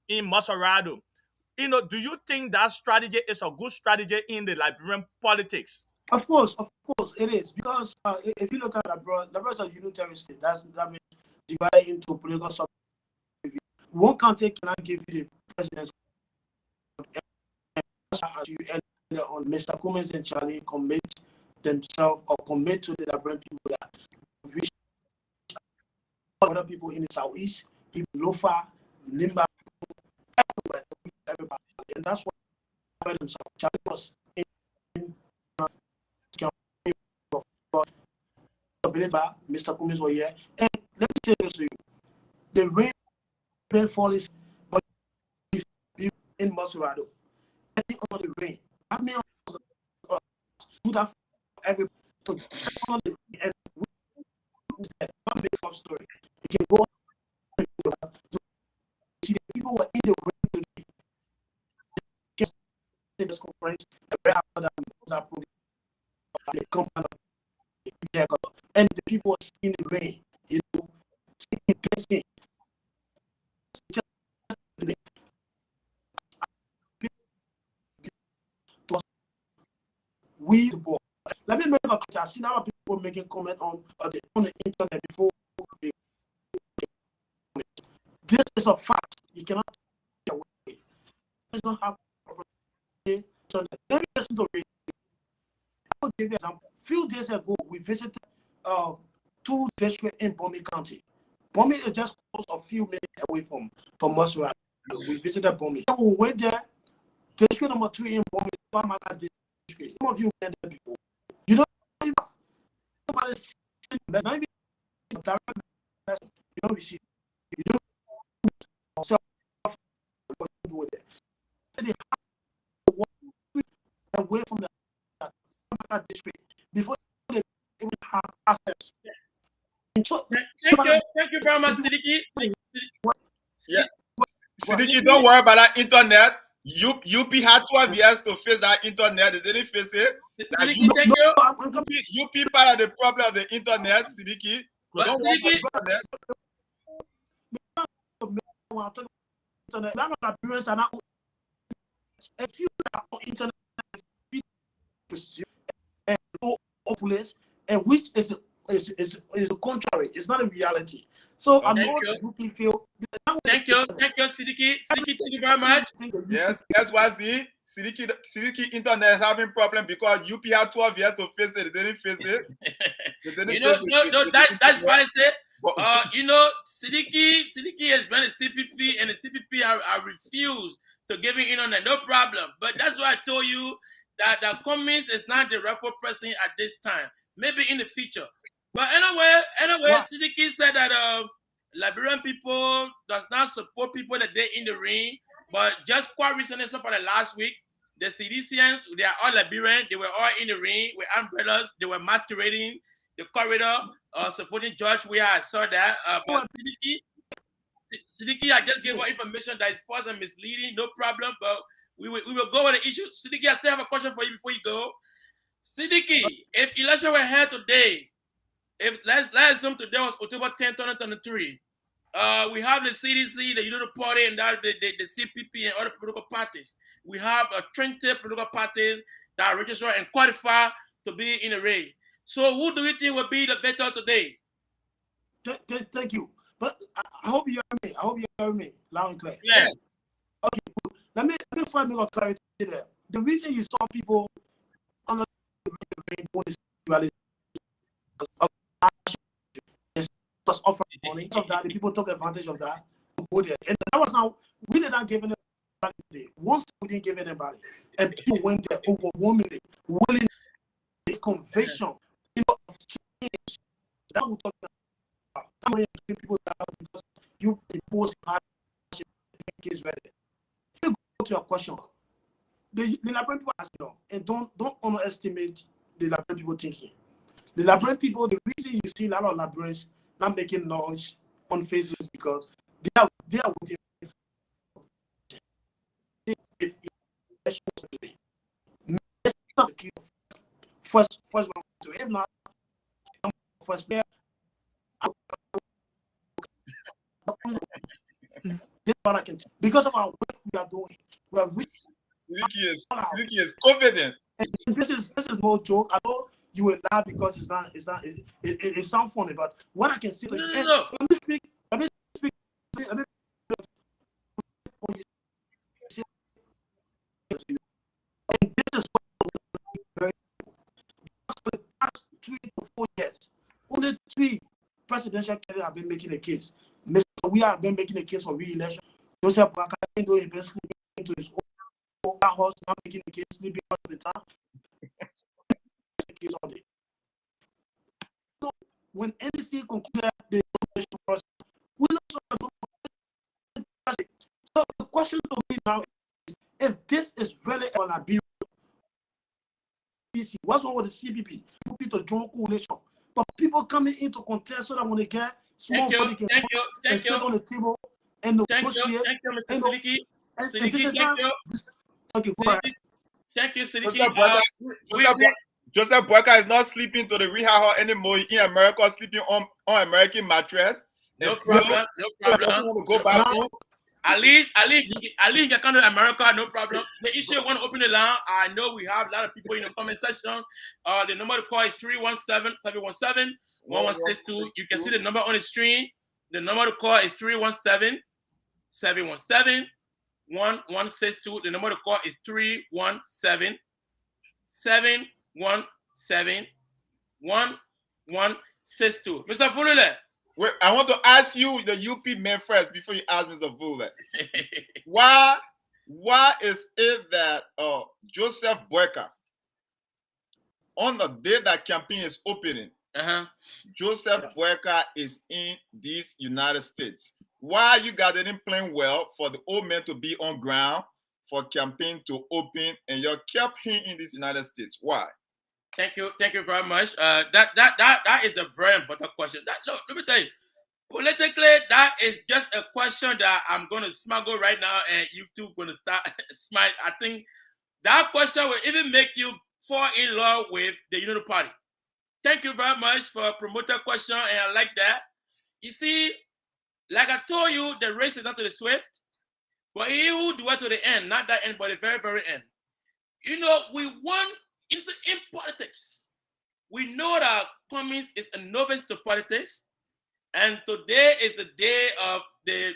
in Maserado. Do you think that strategy is a good strategy in the Liberian politics? Of course, it is because if you look at Liberia is a unitary state. That means divided into political sub. One country cannot give you the president's. As you earlier on, Mr. Cummins and Charlie commit themselves or commit to the Liberian people that wish other people in the southeast, people Lofa, Nimba, everybody, and that's why themselves. Charlie was in Mr. Cummins was here, and let me say this to you: the rain fall is, but in Maserado, getting on the rain. How many of us do that for everybody to get on the rain and one big up story? You can go to see the people were in the rain today. Just this conference, that the company and the people are in the rain, singing, we let me make a comment. I see now people making comment on the internet before. This is a fact. You cannot take away. It doesn't have so let me listen to it. I will give you an example. A few days ago, we visited 2 districts in Bomi County. Bomi is just a few minutes away from Maserado. We visited Bomi. When we went there, district number 3 in Bomi, district. Some of you went there before. You don't even have somebody not even direct person. You don't receive. You don't yourself what you do with it. They have to walk away from that district before they even have access. So, thank you very much, Sidiki. Yeah. Sidiki, don't worry about that internet. UP had 12 years to face that internet. They didn't face it. Sidiki, thank you. UP part of the problem of the internet, Sidiki. But Don't Sidiki, worry about when I'm talking about internet, a lot of Liberians are not. If you are on internet, and go place, and which is a contrary. It's not a reality. So I know that you feel. Thank you, Sidiki. Sidiki, thank you very much. Yes, SYZ, Sidiki internet having problem because UP had 12 years to face it. They didn't face it. That's why I said, Sidiki has been a CPP, and the CPP are refused to give him internet, no problem. But that's why I told you that the Cummings is not the rightful person at this time. Maybe in the future. But anyway, Sidiki said that Liberian people does not support people that they in the ring. But just quite recently, so for the last week, the CDCians, they are all Liberian. They were all in the ring with umbrellas. They were masquerading the corridor, supporting George. I saw that. But Sidiki, I just gave her information that is false and misleading. No problem. But we will go with the issue. Sidiki, I still have a question for you before you go. Sidiki, if election were held today, let's assume today was October 10, 2023. We have the CDC, the Unity Party, and that the CPP and other political parties. We have 20 political parties that are registered and qualified to be in the race. So who do you think will be the better today? Thank you. But I hope you hear me. I hope you hear me loud and clear. Yeah. Okay, cool. Let me find me clarity there. The reason you saw people on the rain was offering money. Of that, the people took advantage of that to go there. And that was now, we did not give anybody. Once we didn't give anybody, and people went there overwhelmingly, willing to conviction, of change. That's what we're talking about. Not when you people that because you impose hardship is ready. Let me go to your question. The Liberian people ask and don't underestimate the Liberian people thinking. The Liberian people, the reason you see a lot of Liberians not making noise on Facebook is because they are waiting first one to if not first player. This what I can tell. Because of our work we are doing, we are Sidiki is confident. And this is no joke. I know you will laugh because it sounds funny, but what I can see No. Let me speak. And this is what for the past 3 to 4 years, only 3 presidential candidates have been making a case. We have been making a case for re-election. Joseph Baka, though he's been sleeping into his own house, not making a case, sleeping all the time. All day. So when NDC concluded the nomination process, we also so the question to me now is if this is really on a bill, what's wrong with the CPP? People to join coalition, but people coming into contest so that when they get small money can sit on the table and negotiate. Thank you, Mr. Sidiki. Sidiki, thank you. Okay, go ahead. Thank you, Sidiki. Joseph Boyka is not sleeping to the rehab hall anymore. He in America, sleeping on American mattress. No problem. Want to go back home. At least you can come to America, no problem. The issue want to open the line. I know we have a lot of people in the comment section. The number to call is 317-717-1162. You can see the number on the screen. The number to call is 317-717-1162. The number to call is 317-717-1162. Mr. Fulule. Wait, I want to ask you, the UP man, first before you ask Mr. Fulule. Why is it that Joseph Boyka, on the day that campaign is opening, Joseph Boyka is in these United States? Why you guys didn't plan well for the old man to be on ground for campaign to open, and you kept him in these United States? Why? Thank you very much. That is a very important question. Let me tell you, politically, that is just a question that I'm going to smuggle right now, and you two going to start smile. I think that question will even make you fall in love with the Unity Party. Thank you very much for a promoted question, and I like that. You see, Like I told you, the race is not to the swift, but he who do it to the end, not that end, but the very, very end. You know, we want in politics. We know that Cummings is a novice to politics, and today is the day of the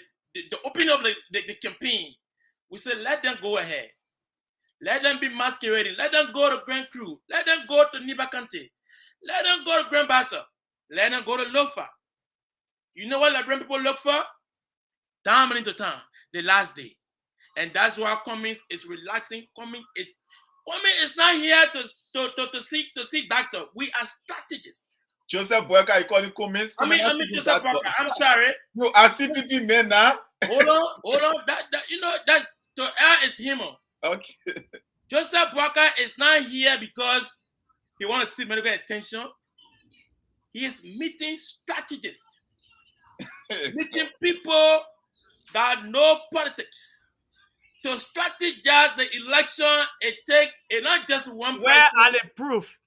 opening of the campaign. We say let them go ahead. Let them be masquerading. Let them go to Grand Cru. Let them go to Nibakante. Let them go to Grand Bassa. Let them go to Lofa. You know what Liberian people look for? Time into time, the last day. And that's why Cummings is relaxing. Cummings is not here to see doctor. We are strategists. Joseph Boyka, you call him Cummings? I mean Joseph Boyka. I'm sorry. No, I see people men now. Hold on. That you know that's to air is him. Okay. Joseph Boyka is not here because he wants to see medical attention. He is meeting strategists, meeting people that know politics. To strategize the election, it not just one. Where are the proof?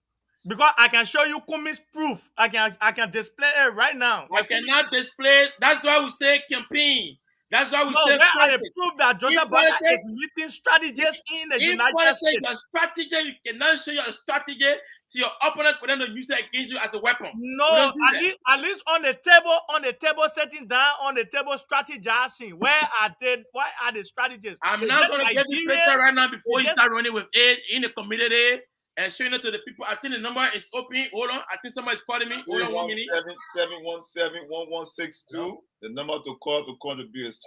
Because I can show you Cummings proof. I can display it right now. I cannot display. That's why we say campaign. That's why we say. Where are the proof that Joseph Boyka is meeting strategists in the United States? Your strategy, you cannot show your strategy to your opponent for them to use it against you as a weapon. No, at least on the table, sitting down on the table, strategizing. Why are the strategists? I'm not going to get this picture right now before you start running with it in the community and showing it to the people. I think the number is open. Hold on. I think somebody is calling me. Hold on 1 minute. 717-1162. The number to call the bill is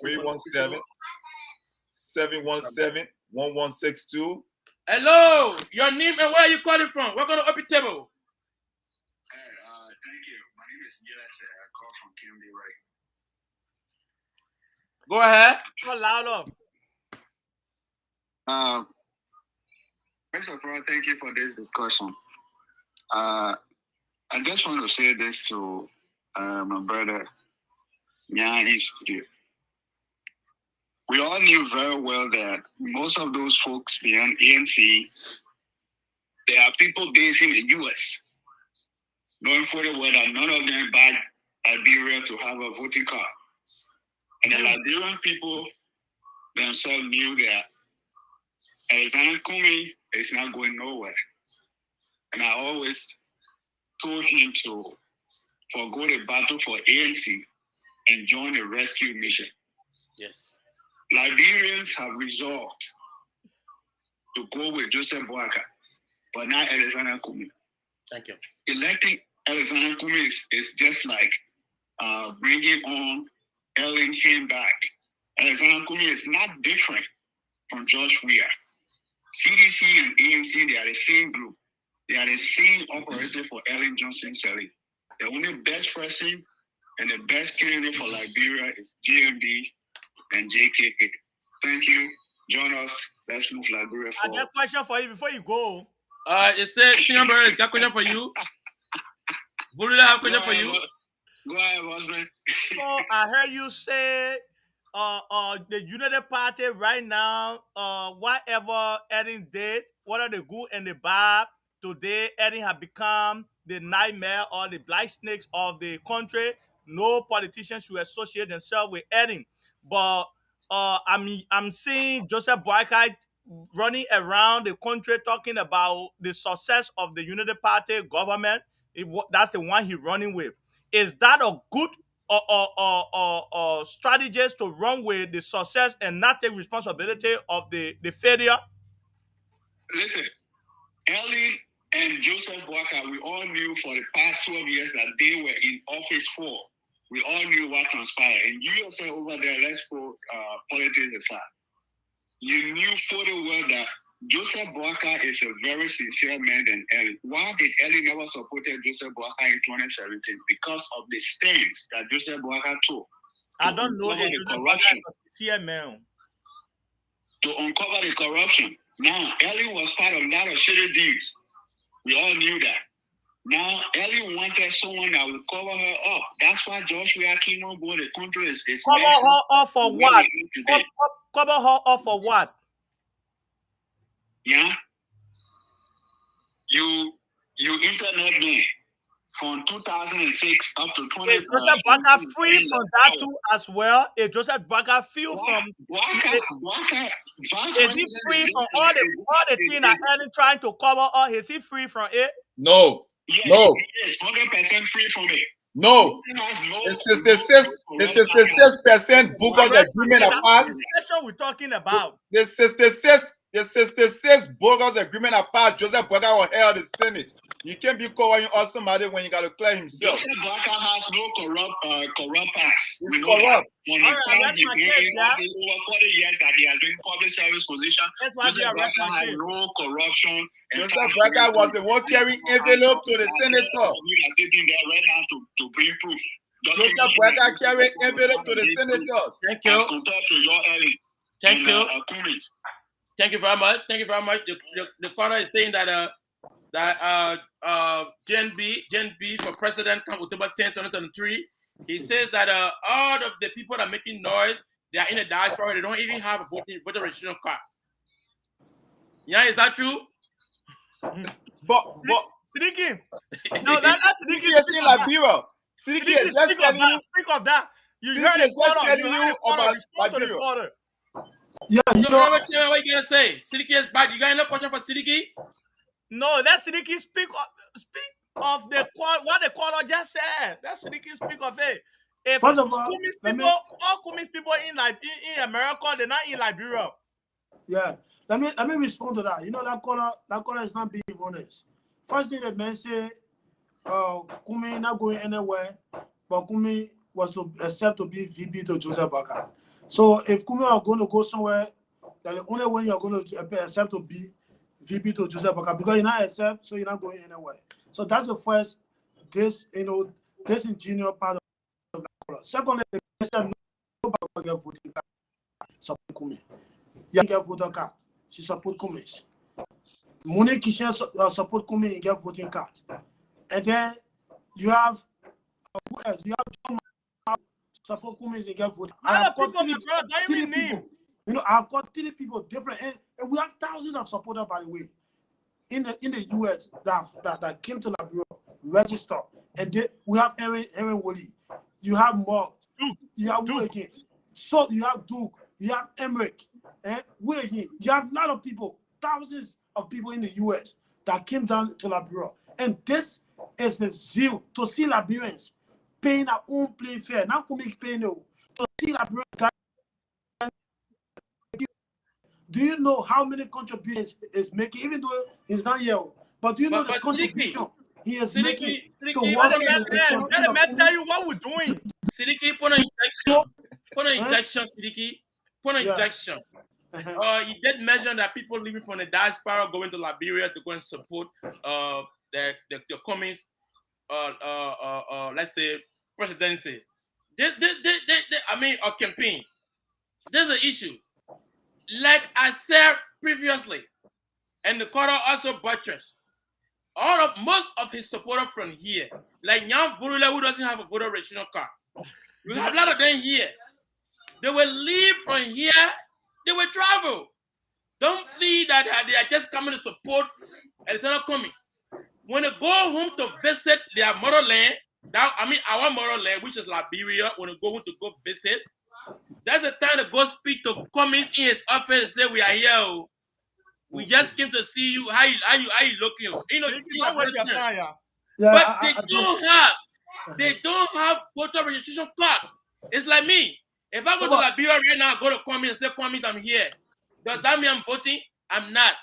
317-717-1162. Hello. Your name and where are you calling from? We're going to open table. Thank you. My name is Jesse. I call from Kimby, right? Go ahead. Go loud up. First of all, thank you for this discussion. I just want to say this to my brother, Nya in studio. We all knew very well that most of those folks beyond ANC, they are people based in the U.S. Knowing fully well that none of them back Liberia to have a voting card. And the Liberian people themselves knew that Alexander Cummings is not going nowhere. And I always told him to forgo the battle for ANC and join the rescue mission. Yes. Liberians have resolved to go with Joseph Boyka, but not Alexander Cummings. Thank you. Electing Alexander Cummings is just like bringing on Ellen Hayne back. Alexander Cummings is not different from George Weah. CDC and ANC, they are the same group. They are the same operator for Ellen Johnson Sirleaf. The only best person and the best candidate for Liberia is GMD and JKK. Thank you. Join us. Let's move Liberia forward. I got a question for you before you go. It says, Shinamber, got a question for you. Would I have a question for you? Go ahead, husband. So I heard you say the United Party right now, whatever Eddie did, what are the good and the bad, today Eddie have become the nightmare or the black snakes of the country. No politician should associate themselves with Eddie. But I'm seeing Joseph Boyka running around the country talking about the success of the United Party government. That's the one he's running with. Is that a good or strategies to run with the success and not take responsibility of the failure? Listen, Ellie and Joseph Boyka, we all knew for the past 12 years that they were in office for. We all knew what transpired. And you yourself over there, let's put politics aside. You knew fully well that Joseph Boyka is a very sincere man than Ellie. Why did Ellie never support Joseph Boyka in 2017? Because of the stance that Joseph Boyka took. I don't know if Joseph Boyka is a sincere man. To uncover the corruption. Now, Ellie was part of a lot of shitty deals. We all knew that. Now, Ellie wanted someone that would cover her up. That's why Joshua came on board. The country is cover her up for what? Cover her up for what? Yeah. You internet me from 2006 up to 20. Is Joseph Boakai free from that too as well? Is Joseph Boakai free from? Is he free from all the things that Ellen trying to cover up? Is he free from it? No. Yes, No. he is 100% free from it. No. It's 66% bogus agreement apart. That's the exception we're talking about. The 66 bogus agreement apart. Joseph Boakai will held the Senate. You can't be covering up somebody when you got to clear himself. Joseph Boakai has no corrupt past. He's corrupt. From All right, arrest my case, yeah. Over 40 years that he has been in public service position. That's why they arrest my has case. no corruption. Joseph Boakai was the one carrying envelope to the senator. We are sitting there right now to bring proof. Joseph Boakai carried envelope to the senators. Thank you. Compared to your Ellen. Thank you. Cummings. Thank you very much. Thank you very much. The caller is saying that Gen B for president come October 10, 2023. He says that all of the people that are making noise, they are in the diaspora. They don't even have a voter registration card. Yeah, is that true? But Siddiqui. No, that's Siddiqui. Siddiqui is in Liberia. Siddiqui is just telling you. Speak of that. You Siddiqui heard is it. just telling you about Respond to the Liberia. caller. Yeah, you So know, what you gonna say? Siddiqui is bad. You got any question for Siddiqui? No, that's Siddiqui. Speak of the what the caller just said. That's Siddiqui. Speak of it. If first of all, Kumis let me- people, all Kumis people in America, they're not in Liberia. yeah. Let me respond to that. You know, that caller is not being honest. First thing the man say, Kumi not going anywhere, but Kumi was to accept to be VP to Joseph Boakai. So if Kumi are going to go somewhere, then the only way you're going to accept to be VP to Joseph Boakai, because you're not accept, so you're not going anywhere. So that's the first disingenuous part of that caller. Secondly, the man said nobody will get voting card. Support Kumi. You get voter card. She support Kumi. Moni Kishan support Kumi and get voting card. And then you have who else? You have John support Kumi and get voting. A lot of people, my brother, don't even name. You know, I've got 3 people different, and we have thousands of supporters, by the way, in the US that came to Liberia, register, and we have Aaron Woolley, you have Mark, you have Duke again, so you have Duke, you have Emmerich, and we again, you have a lot of people, thousands of people in the US that came down to Liberia, and this is the zeal to see Liberians paying our own playing fair, not paying to see Liberians. Do you know how many contributions is making, even though he's not here? But do you know the contribution he is making to Let the man tell you what we're doing. Siddiqui, put an injection. Siddiqui, put an injection. He did mention that people living from the diaspora going to Liberia to go and support the comings, let's say presidency. Or campaign. There's an issue. Like I said previously, and the caller also buttressed, most of his supporters from here, like Nyan Vurula, who doesn't have a voter registration card. We have a lot of them here. They will leave from here, they will travel. Don't see that they are just coming to support Alexander Cummings. When they go home to visit their motherland, our motherland, which is Liberia, when they go home to go visit, that's the time to go speak to Cummings in his office and say, we are here. We just came to see you. How you looking? You know, but they don't have voter registration card. It's like me. If I go to Liberia right now, go to Cummings and say, Cummings, I'm here. Does that mean I'm voting? I'm not.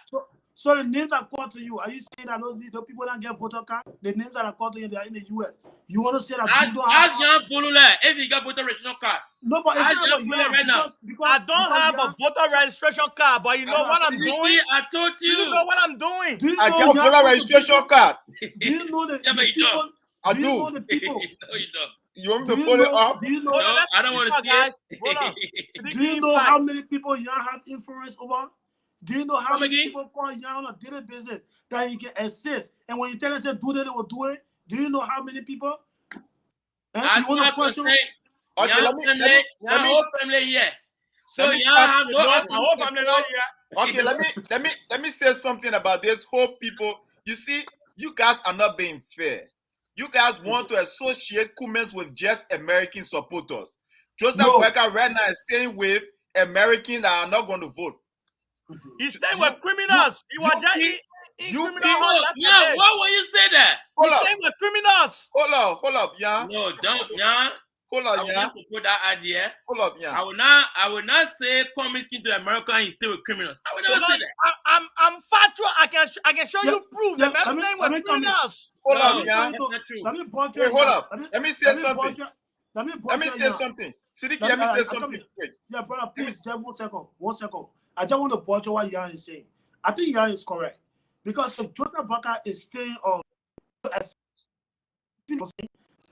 So the names that called to you, are you saying that those people don't get voter card? The names that are called to you, they are in the US. You want to say that you don't have... Ask Jan Bulula if he got voter registration card. No, but ask Jan Bulula right now. I don't have a voter registration card, but you know what I'm doing? I told you. You know what I'm doing? I got voter registration card. Do you know the people? I do. You know the people? No, you don't. You want me to pull it up? Do you know? No, I don't want to see it. Do you know how many people you have influence over? Do you know how many people call you on a daily basis that you can assist? And when you tell them say do that, they will do it. Do you know how many people? I want to question. Okay, let me whole family here. So you have no whole family not here. Okay, let me say something about this whole people. You see, you guys are not being fair. You guys want to associate Cummins with just American supporters. Joseph No. Boyka right now is staying with Americans that are not going to vote. He's staying with criminals. He was just in UP. criminal hall Yeah, yesterday. why will you say that? He's staying with criminals. Hold up, yeah. No, don't, yeah. Hold I up, will yeah. not support that idea. Hold up, yeah. I will not say Cummins came to America and he's still with criminals. I will never say that. I'm factual. I can show you proof. The man staying with criminals. Hold No, up, yeah. that's not true. Let me point you. Wait, hold up. Let me say something. Let me say something. Siddiqui, let me say something. Wait. Yeah, brother, please, just 1 second. 1 second. I just want to butcher what Yan is saying. I think Yan is correct. Because if Joseph Boyka is staying on,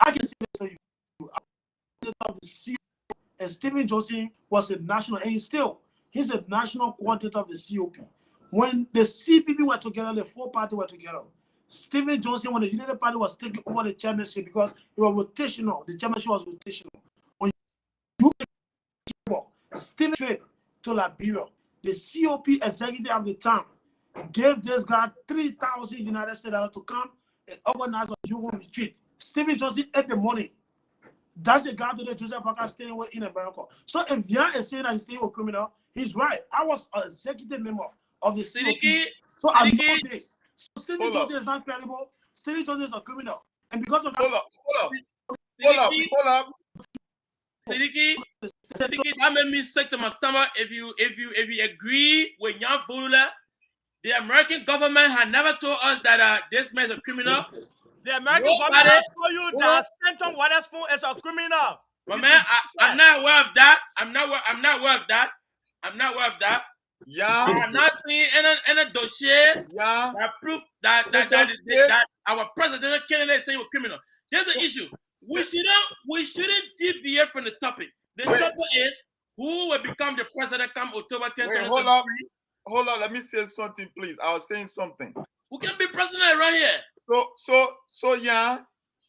I can say this to you. And Stephen Johnson was a national, and he's a national coordinator of the COP. When the CPP were together, the four parties were together. Stephen Johnson, when the United Party was taking over the chairmanship, because it was rotational, the chairmanship was rotational. When you Stephen trip to Liberia, the COP executive at the time gave this guy 3,000 United States dollars to come and organize a youth retreat. Stephen Johnson ate the money. That's the guy today, Joseph Boyka, staying with in America. So if Yan is saying that he's staying with criminal, he's right. I was an executive member of the COP. So I know this. So Stephen Johnson is not credible. Stephen Johnson is a criminal. And because of that, Hold up. Siddiqui, that made me sick to my stomach. If you agree with Yan Vula, the American government had never told us that this man is a criminal. The American government told you that Stanton Witherspoon is a criminal. But man, I'm not aware of that. I'm not aware of that. Yeah. I'm not seeing any dossier that proof that our presidential candidate is saying we're criminal. Here's the issue. We shouldn't deviate from the topic. The topic is who will become the president come October 10th. Hold up. Let me say something, please. I was saying something. Who can be president right here? So yeah,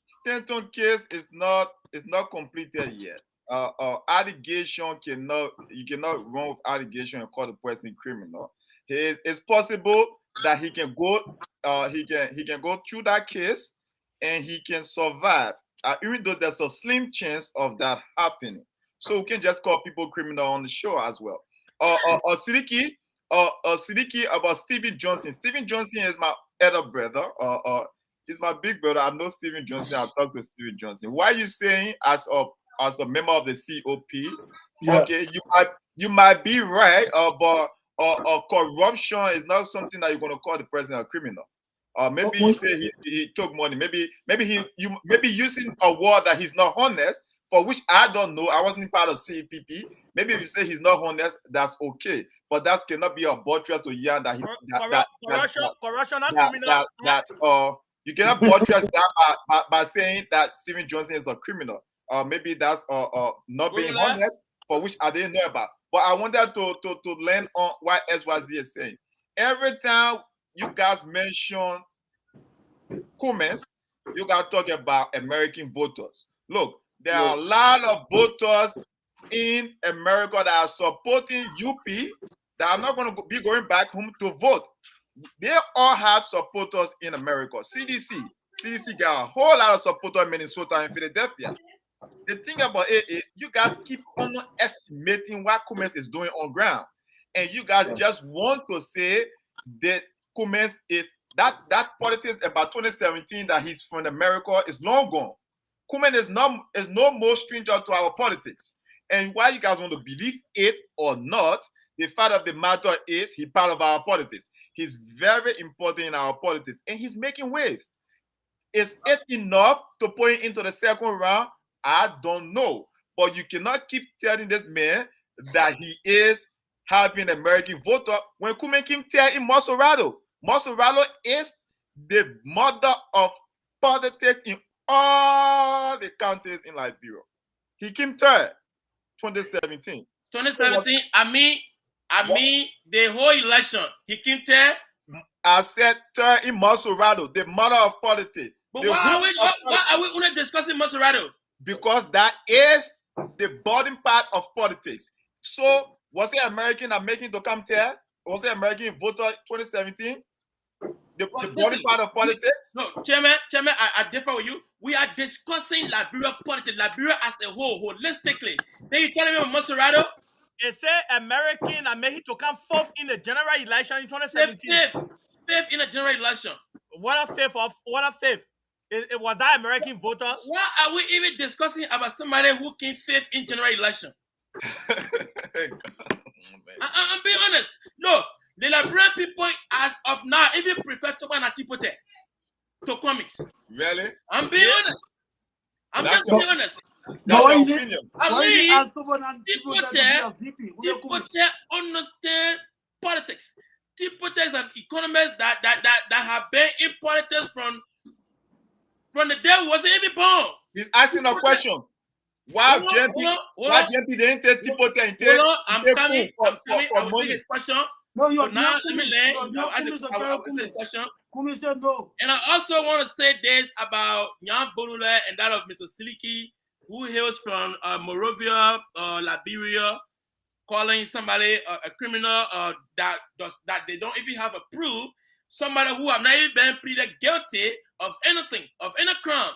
Stanton case is not completed yet. Allegation you cannot run with allegation and call the person criminal. It's possible that he can go through that case and he can survive, even though there's a slim chance of that happening. So we can just call people criminal on the show as well. Siddiqui about Stephen Johnson. Stephen Johnson is my elder brother. He's my big brother. I know Stephen Johnson. I talked to Stephen Johnson. Why are you saying as a member of the COP? Yeah. Okay, you might be right, but corruption is not something that you're going to call the president a criminal. Maybe you say he took money. Maybe using a word that he's not honest, for which I don't know. I wasn't part of CPP. Maybe if you say he's not honest, that's okay. But that cannot be a buttress to Yan that he's corruption, not criminal. You cannot buttress that by saying that Stephen Johnson is a criminal. Maybe that's not being honest, for which I didn't know about. But I wanted to learn on what SYZ is saying. Every time you guys mention Cummins, you guys talk about American voters. Look, there are a lot of voters in America that are supporting UP that are not going to be going back home to vote. They all have supporters in America. CDC got a whole lot of supporters in Minnesota and Philadelphia. The thing about it is you guys keep underestimating what Cummins is doing on ground. And you guys just want to say that Cummins is that politics about 2017 that he's from America is long gone. Cummins is no more stranger to our politics. And why you guys want to believe it or not, the fact of the matter is he's part of our politics. He's very important in our politics and he's making waves. Is it enough to put him into the second round? I don't know. But you cannot keep telling this man that he is having American voter when Cummins came tell in Maserado. Maserado is the mother of politics in all the counties in Liberia. He came third 2017. 2017, I mean the whole election. He came third. I said third in Maserado, the mother of politics. But why are we only discussing Maserado? Because that is the bottom part of politics. So was it American that making to come third? Was it American voter 2017? the body part of politics? No, Chairman, I differ with you. We are discussing Liberia politics, Liberia as a whole, holistically. Then you telling me on Monserrato? It said American and made it to come fourth in the general election in 2017. Fifth in the general election. What a fifth. It was that American voters. Why are we even discussing about somebody who came fifth in general election? I'm being honest. No, the Liberian people, as of now, even prefer Toba and Tipote to comics. Really? I'm being honest. I'm That's just being honest. That's why your you- opinion. At Why you least ask someone and people that Tipote are VP? Who they come? understand politics. Tipotes and economists that have been in politics from the day we wasn't even born. He's asking a question. Why GMP didn't take Tipote and take I'm take coming. for I will money? take his question. No, So now let me learn. Your I Kumis will are answer very his question. Kumis said no. And I also want to say this about Jan Bolule and that of Mr. Siliki, who hails from Morovia, Liberia, calling somebody a criminal that they don't even have a proof. Somebody who have not even been pleaded guilty of anything, of any crime.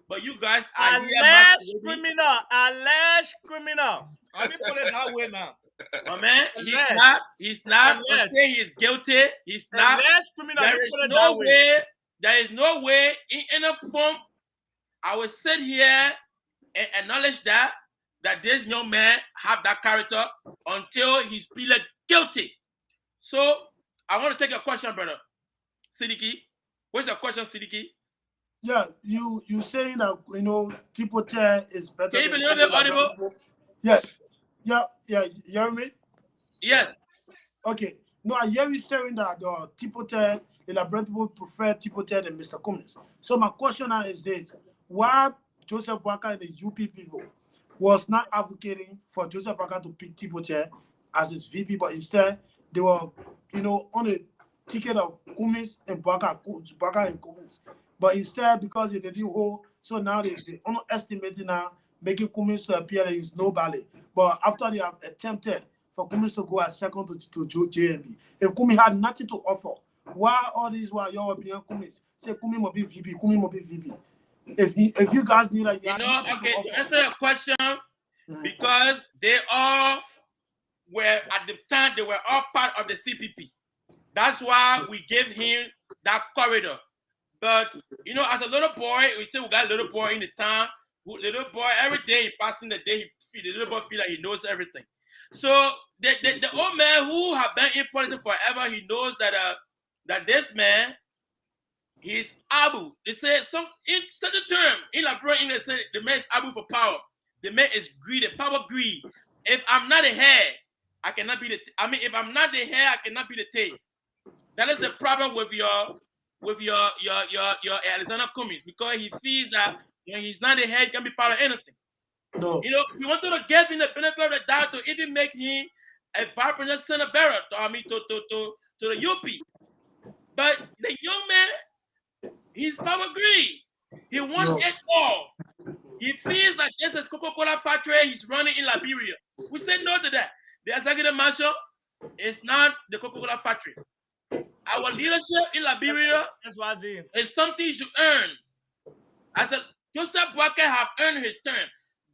But you guys are Alleged criminal. Let me put it that way now. my man, he's Alleged. not. Alleged. Say he is guilty. He's not. Alleged criminal. Let There me is put it no that way. way. There is no way in any form I will sit here and acknowledge that this young man have that character until he's pleaded guilty. So I want to take a question, brother Sidiki. What's your question, Sidiki? Yeah, you saying that Tipote is better. Can you than believe it, audible? Yeah. You hear me? Yes. Okay. No, I hear you saying that Tipote, the Liberian people prefer Tipote than Mr. Cummins. So my question now is this: why Joseph Boakai and the UP people was not advocating for Joseph Boakai to pick Tipote as his VP, but instead they were, on a ticket of Cummins and Boakai and Cummins. But instead, because they didn't hold, so now they underestimating now, making Cummins to appear that he's nobody. But after they have attempted for Cummins to go as second to JNB, if Cummins had nothing to offer, why all these while y'all being Cummins? Say Cummins must be VP, Cummins must be VP. If you guys knew that okay, to answer your question, because they all were at the time they were all part of the CPP. That's why we gave him that corridor. But as a little boy, we say we got a little boy in the town. Little boy, every day he passing the day, the little boy feel like he knows everything. So the old man who have been in politics forever, he knows that this man, he's Abu. They say in such a term in Liberia, they say the man is Abu for power. The man is greedy, power greed. If I'm not the head, I cannot be if I'm not the head, I cannot be the tail. That is the problem with your Alexander Cummings, because he feels that he's not the head, he can be part of anything. No. We wanted to give him the benefit of the doubt to even make him a vice president Senate bearer to the UP. But the young man, he's power greed. He wants it all. He feels like there's this Coca-Cola factory he's running in Liberia. We said no to that. The executive marshal is not the Coca-Cola factory. Our leadership in Liberia is something you should earn. As Joseph Boakai have earned his term.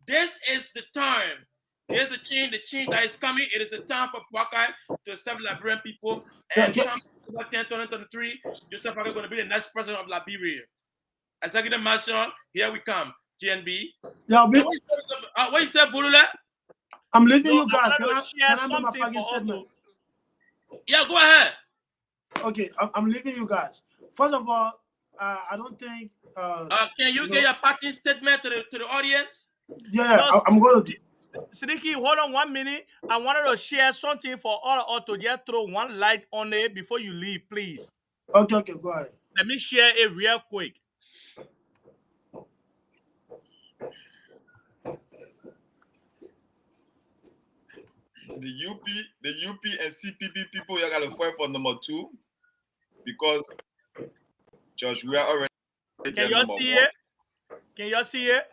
This is the time. Here's the change that is coming. It is the time for Boakai to serve Liberian people. And come 2023, Joseph Boakai is going to be the next president of Liberia. Executive Marshal, here we come. GNB. Yeah, what you said, Bulula? I'm leaving you guys. Can I share something for Otto? Yeah, go ahead. Okay, I'm leaving you guys. First of all, I don't think. Can you get your parting statement to the audience? Yeah, I'm going to. Sidiki, hold on 1 minute. I wanted to share something for all Otto. Just throw one light on it before you leave, please. Okay, go ahead. Let me share it real quick. The UP and CPP people, you gotta fight for number 2 because Josh, we are already. Can you see it? Can you see it?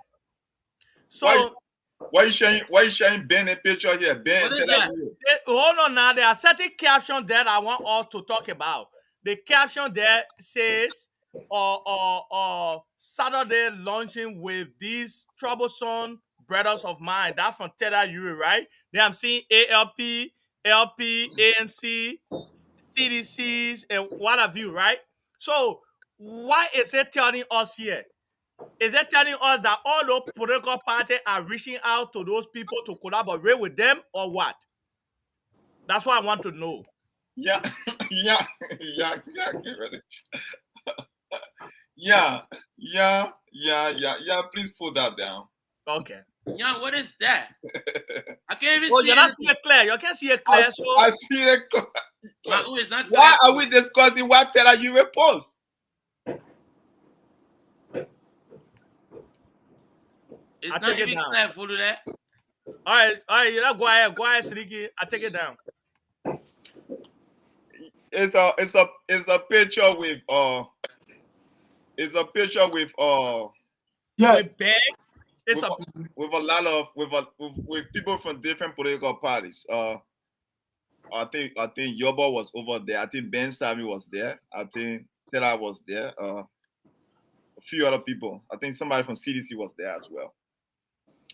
So why you sharing Ben and picture here? Ben, what is that? Hold on now. There are certain captions that I want all to talk about. the caption there says, Saturday launching with these troublesome brothers of mine. That from Tether Uri, right? Then I'm seeing ALP, LP, ANC, CDCs, and what have you, right? So why is it telling us here? Is it telling us that all those political parties are reaching out to those people to collaborate with them, or what? That's what I want to know. Yeah, yeah, get ready. Yeah, yeah. Please put that down. Okay. Yeah, what is that? I can't even Oh, see you're not anything. seeing it clear. You can't see it clear. So I see it. My own is not Why clear. are we discussing what Tether Uri post? It's I not take it even down. clear for that. All right. You know, go ahead, Sidiki. I take it down. It's a picture with Yeah, With bang, it's with a a, with a lot of with people from different political parties. I think Yobo was over there. I think Ben Sami was there. I think Tela was there. A few other people. I think somebody from CDC was there as well.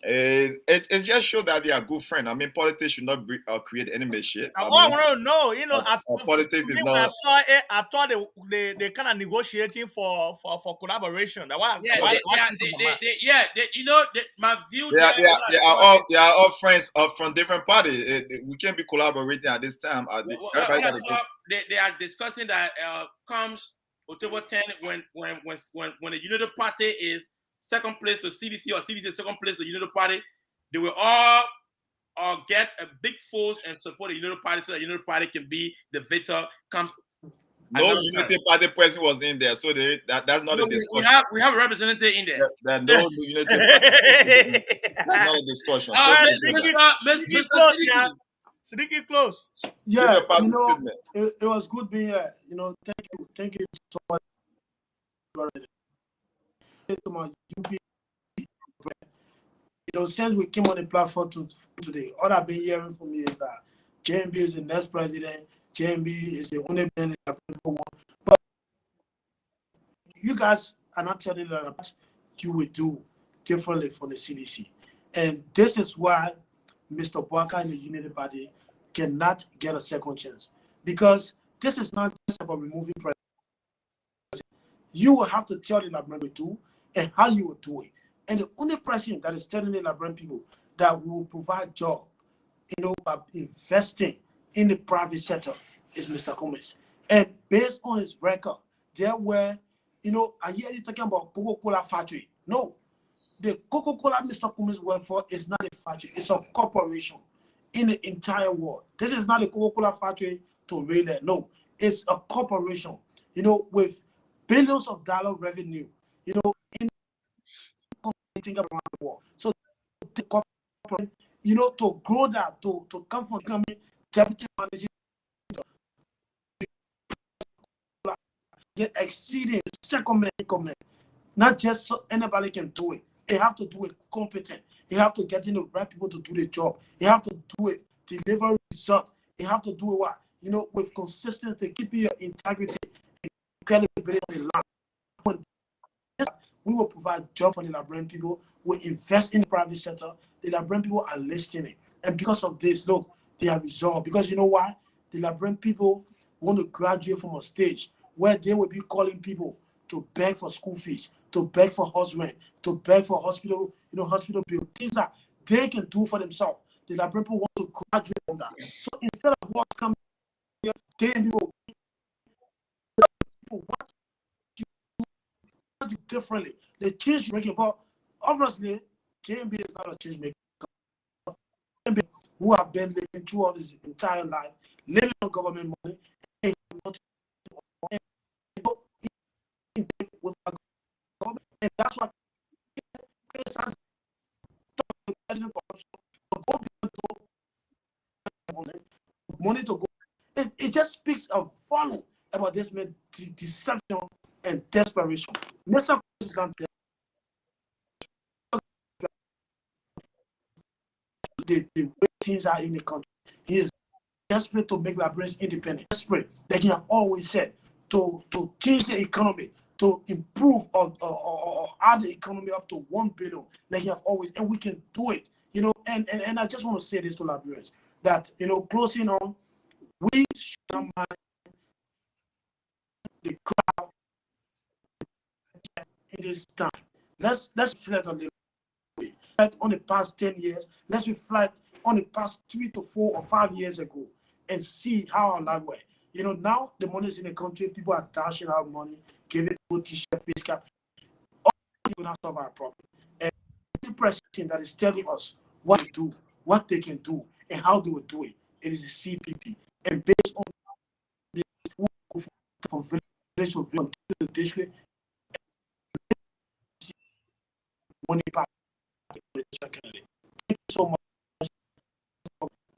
It just showed that they are good friends. I mean, politics should not create enemyship. all I I mean, want to know, you know, politics to is me, when I not. saw it, I thought they kind of negotiating for collaboration. That why, Yeah, why, they, why they, are- came to my mind. you know, my view They there. are, they are, what I they are saw all is- they are all friends from different parties. We can't be collaborating at this time. Everybody what I got to saw, go. they are discussing that comes October 10 when the United Party is second place to CDC or CDC is second place to United Party, they will all get a big force and support the United Party so that the United Party can be the victor comes No another Unity time. Party president was in there, so that's not No, a we discussion. have a representative in there. That no Unity Party. That's not a discussion. So All right, please do that. Sidiki Mr. close, yeah. Siddiqui, Sidiki close. Give me yeah, a positive statement. it was good being here. Thank you so much. To my UP, since we came on the platform today, all I've been hearing from you is that JMB is the next president. JMB is the only man that one. But you guys are not telling us what you will do differently from the CDC. And this is why Mr. Bwaka and the Unity Party cannot get a second chance. Because this is not just about removing president. You will have to tell the Liberian to do and how you will do it. And the only president that is telling the Liberian people that we will provide job, by investing in the private sector is Mr. Cummings. And based on his record, there were, I hear you talking about Coca-Cola factory. No, the Coca-Cola Mr. Cummings worked for is not a factory, it's a corporation in the entire world. This is not a Coca-Cola factory to really, no, it's a corporation, with billions of dollar revenue, in around the world. So the corporation, to grow that, to come from company, deputy managing, get exceeding second man, not just so anybody can do it. They have to do it competent. You have to get in the right people to do the job. You have to do it, deliver result. You have to do it what? With consistency, keeping your integrity and credibility on the line. When we will provide job for the Liberian people. We invest in the private sector. The Liberian people are listening. And because of this, look, they are resolved. Because you know why? The Liberian people want to graduate from a stage where they will be calling people to beg for school fees, to beg for house rent, to beg for hospital, hospital bill. Things that they can do for themselves. The Liberian people want to graduate from that. So instead of what's coming here, they people want to do differently. The change making, but obviously, JMB is not a change maker. JMB, who have been living throughout his entire life, living on government money, and with government, and that's what money to go. It just speaks a volume about this man deception and desperation. Mr. President, the way things are in the country, he is desperate to make Liberians independent. Desperate, like you have always said. to change the economy, to improve or add the economy up to 1 billion, like you have always, and we can do it. And I just want to say this to Liberians that closing on, we should not mind the crowd in this time. Let's reflect a little bit. On the past 10 years, let's reflect on the past 3 to 4 or 5 years ago and see how our life were. Now the money is in the country, people are dashing out money, giving people t-shirt, face cap. All this will not solve our problem. And the president that is telling us what to do, what they can do, and how they will do it, it is the CPP. And based on this, we go from village to village to the district, money back. Thank you so much.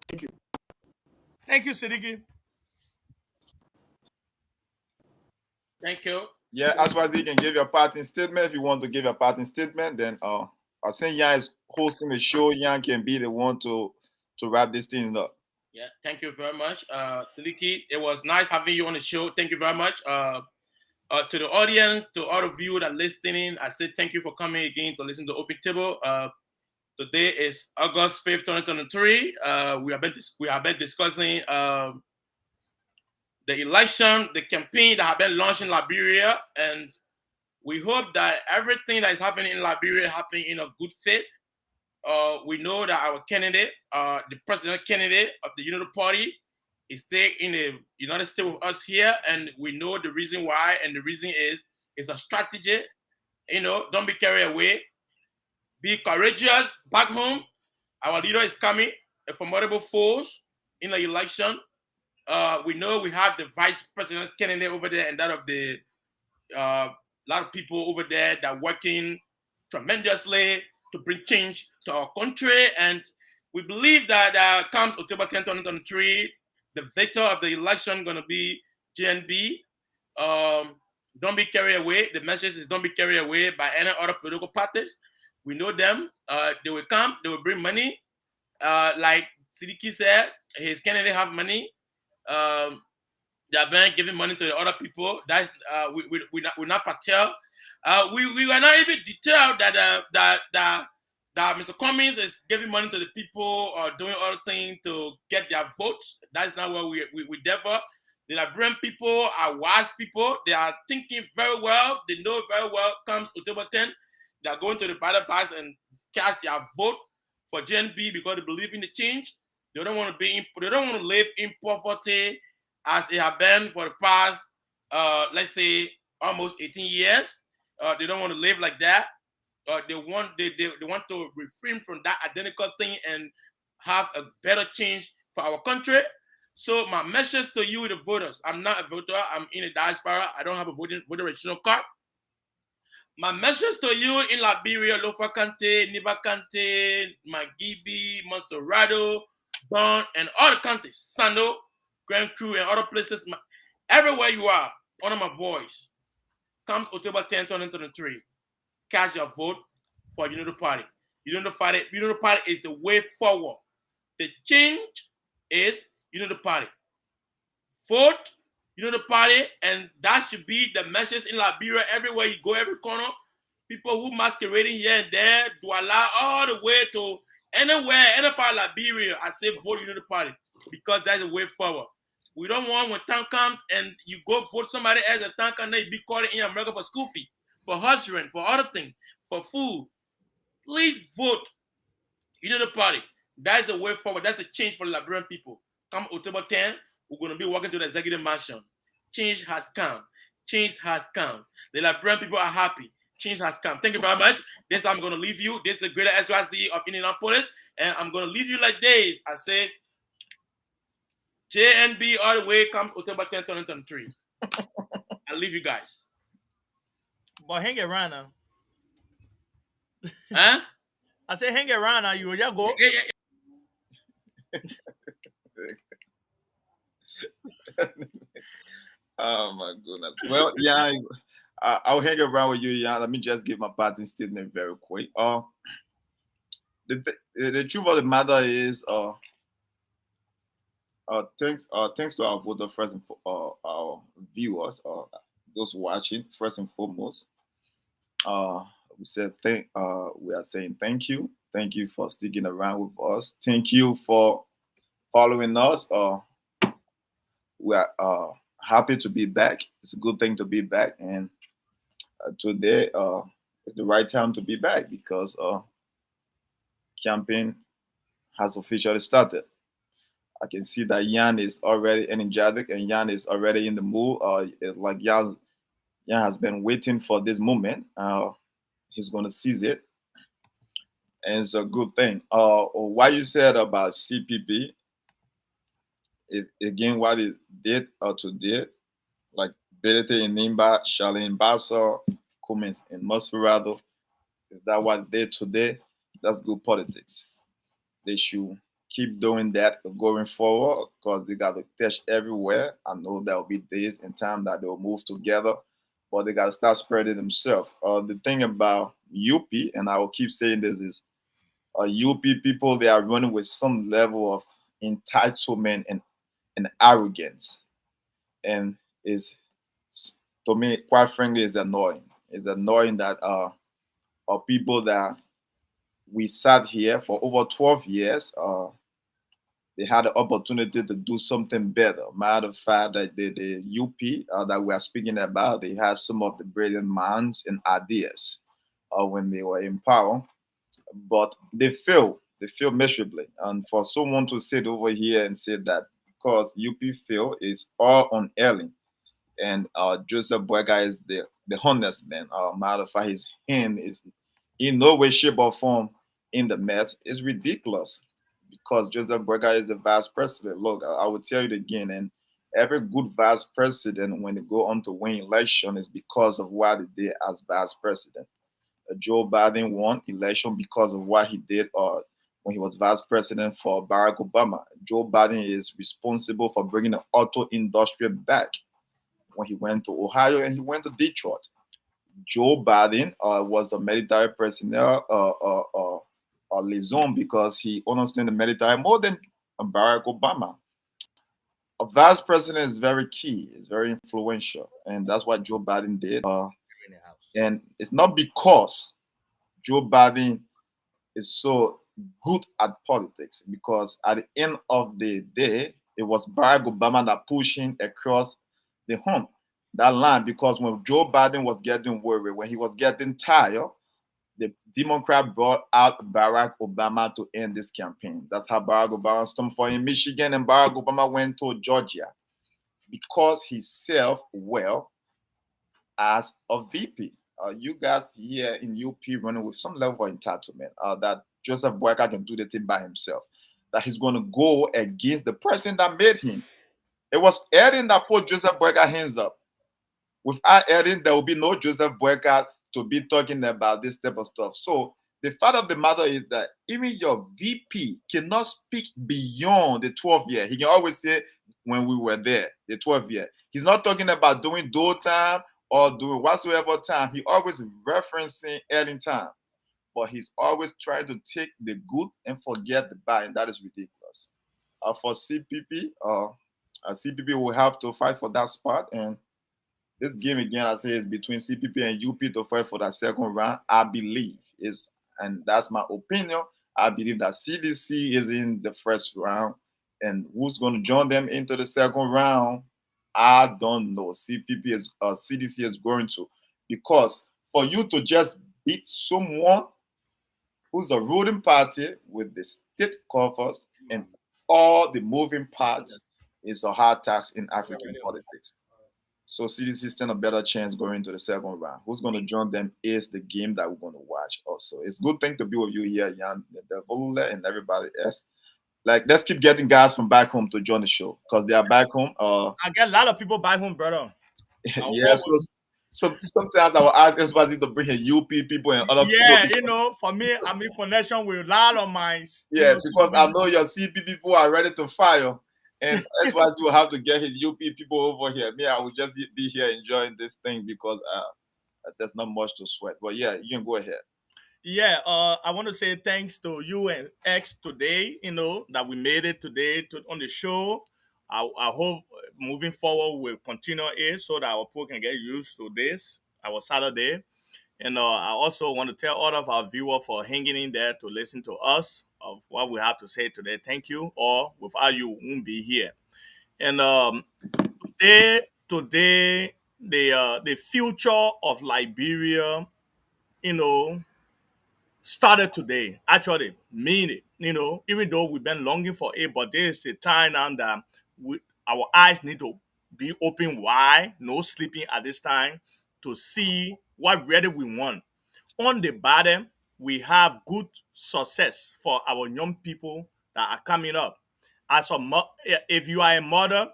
Thank you. Thank you, Siddiqui. Thank you. Yeah, as far as you can give your parting statement. If you want to give a parting statement, then I think Yan is hosting the show. Yan can be the one to wrap this thing up. Yeah, thank you very much, Siliki. It was nice having you on the show. Thank you very much. To the audience, to all of you that are listening, I say thank you for coming again to listen to Open Table. Today is August 5th, 2023. We have been discussing the election, the campaign that have been launched in Liberia, and we hope that everything that is happening in Liberia happening in a good faith. We know that our candidate, the president candidate of the Unity Party, is staying in the United States with us here, and we know the reason why, and the reason is it's a strategy. Don't be carried away. Be courageous back home. Our leader is coming, a formidable force in the election. We know we have the vice president's candidate over there, and that of the lot of people over there that are working tremendously to bring change to our country. And we believe that comes October 10th, 2023, the victor of the election going to be GNB. Don't be carried away. The message is don't be carried away by any other political parties. We know them. They will come. They will bring money. Like Siddiqui said, his candidate have money. They have been giving money to the other people. That's we're not patel. We were not even detailed that Mr. Cummings is giving money to the people or doing other things to get their votes. That's not what we endeavor. The Liberian people are wise people. They are thinking very well. They know very well. Comes October 10th, they are going to the ballot box and cast their vote for GNB because they believe in the change. They don't want to they don't want to live in poverty as it has been for the past, let's say, almost 18 years. They don't want to live like that. They want to refrain from that identical thing and have a better change for our country. So my message to you, the voters, I'm not a voter. I'm in a diaspora. I don't have a voter registration card. My message to you in Liberia, Lofa Kante, Niba Kante, Magibi, Monserrado, Bon, and all the countries, Sando, Grand Crew, and other places, everywhere you are, honor my voice. Comes October 10th, 2023. Cast your vote for Unity Party. Unity Party is the way forward. The change is Unity Party. Vote Unity Party, and that should be the message in Liberia. Everywhere you go, every corner, people who masquerading here and there, Douala, all the way to anywhere, any part of Liberia, I say vote Unity Party because that's the way forward. We don't want when time comes and you go vote somebody else, and time comes, you be calling in America for school fee, for house rent, for other things, for food. Please vote Unity Party. That's the way forward. That's the change for the Liberian people. Come October 10th, we're going to be walking to the executive mansion. Change has come. Change has come. The Liberian people are happy. Change has come. Thank you very much. This I'm going to leave you. This is the greater SYC of Indianapolis, and I'm going to leave you like this. I said, JNB all the way comes October 10th, 2023. I'll leave you guys. But hang around now. Huh? I say hang around now. You go. Yeah. Oh my goodness. Well, yeah, I'll hang around with you, yeah. Let me just give my parting statement very quick. The truth of the matter is, thanks to our voter first and our viewers, those watching first and foremost. Uh, we are saying thank you. Thank you for sticking around with us. Thank you for following us. We are happy to be back. It's a good thing to be back, and today is the right time to be back because campaign has officially started. I can see that Yan is already energetic and Yan is already in the mood. It's like Yan has been waiting for this moment. He's going to seize it, and it's a good thing. What you said about CPP, again, what it did today, like Belete in Nimba, Charlene Basso, Cummins in Mosferado, is that what they did today? That's good politics. They should keep doing that going forward because they got to touch everywhere. I know there will be days and time that they'll move together, but they got to start spreading themselves. The thing about UP, and I will keep saying this, is UP people, they are running with some level of entitlement and arrogance. And is to me, quite frankly, is annoying. It's annoying that people that we sat here for over 12 years. They had the opportunity to do something better. Matter of fact, that the UP that we are speaking about, they had some of the brilliant minds and ideas when they were in power, but they failed. They failed miserably. And for someone to sit over here and say that because UP failed is all on Ellen and Joseph Boyga is the honest man. Matter of fact, his hand is in no way, shape, or form in the mess. It's ridiculous because Joseph Boyga is the vice president. Look, I will tell you it again, and every good vice president, when they go on to win election, is because of what they did as vice president. Joe Biden won election because of what he did when he was vice president for Barack Obama. Joe Biden is responsible for bringing the auto industry back when he went to Ohio and he went to Detroit. Joe Biden was a military personnel liaison because he understands the military more than Barack Obama. A vice president is very key, it's very influential, and that's what Joe Biden did. In the house. And it's not because Joe Biden is so good at politics, because at the end of the day, it was Barack Obama that pushing across the hump that line. Because when Joe Biden was getting worried, when he was getting tired, the Democrat brought out Barack Obama to end this campaign. That's how Barack Obama stormed for in Michigan and Barack Obama went to Georgia because he served well as a VP. You guys here in UP running with some level of entitlement that Joseph Boyka can do the thing by himself, that he's going to go against the person that made him. It was Eden that put Joseph Boyka hands up. Without Eden, there will be no Joseph Boyka to be talking about this type of stuff. So the fact of the matter is that even your VP cannot speak beyond the 12 year. He can always say when we were there, the 12 year. He's not talking about doing do time or doing whatsoever time. He always referencing Ellen time. But he's always trying to take the good and forget the bad, and that is ridiculous. For CPP, CPP will have to fight for that spot, and this game again, I say, is between CPP and UP to fight for that second round. I believe is, and that's my opinion. I believe that CDC is in the first round, and who's going to join them into the second round? I don't know. CPP is CDC is going to, because for you to just beat someone who's a ruling party with the state coffers and all the moving parts is a hard task in African politics. So CDC stand a better chance going into the second round. Who's going to join them is the game that we're going to watch. Also, it's a good thing to be with you here, Jan, the Volule, and everybody else. Like, let's keep getting guys from back home to join the show because they are back home. I get a lot of people back home, brother. I Yeah. work So, with, sometimes I will ask Eswazi to bring in UP people and other people. yeah, for me, I'm in connection with a lot of mines. Yeah, because I CB. know your CP people are ready to fire. And that's why he will have to get his UP people over here. Me, I will just be here enjoying this thing because there's not much to sweat. But yeah, you can go ahead. Yeah, I want to say thanks to you and X today, that we made it today on the show. I hope moving forward we'll continue it so that our people can get used to this, our Saturday. And I also want to tell all of our viewers for hanging in there to listen to us of what we have to say today. Thank you. Or without you, we won't be here. And today, the future of Liberia, you know, started today. Actually, mean it. Even though we've been longing for it, but this is the time now that our eyes need to be open wide, no sleeping at this time, to see what really we want. On the bottom, we have good success for our young people that are coming up. If you are a mother,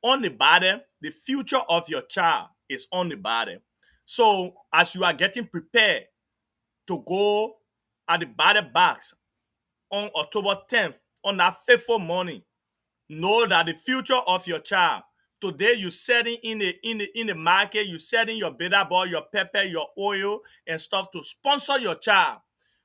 on the bottom, the future of your child is on the bottom. So as you are getting prepared to go at the ballot box on October 10th, on that fateful morning, know that the future of your child. Today you setting in the market, you setting your bitter ball, your pepper, your oil and stuff to sponsor your child.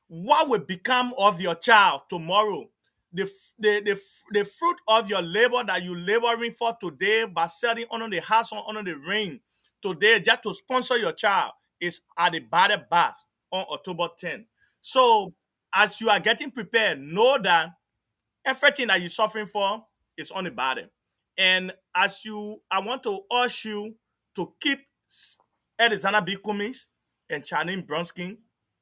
What will become of your child tomorrow? The fruit of your labor that you laboring for today by setting under the house or under the ring today just to sponsor your child is at the ballot box on October 10th. So as you are getting prepared, know that everything that you're suffering for is on the bottom. And I want to urge you to keep Alexander B. Cummings and Channing Brunskin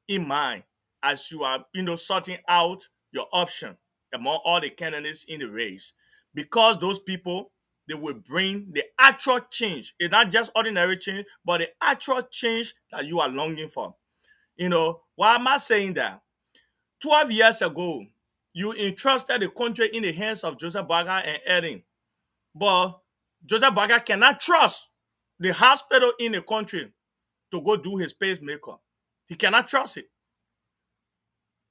in mind as you are, sorting out your option among all the candidates in the race. Because those people, they will bring the actual change. It's not just ordinary change, but the actual change that you are longing for. Why am I saying that? 12 years ago, you entrusted the country in the hands of Joseph Boakai and Edding. But Joseph Boakai cannot trust the hospital in the country to go do his pacemaker. He cannot trust it.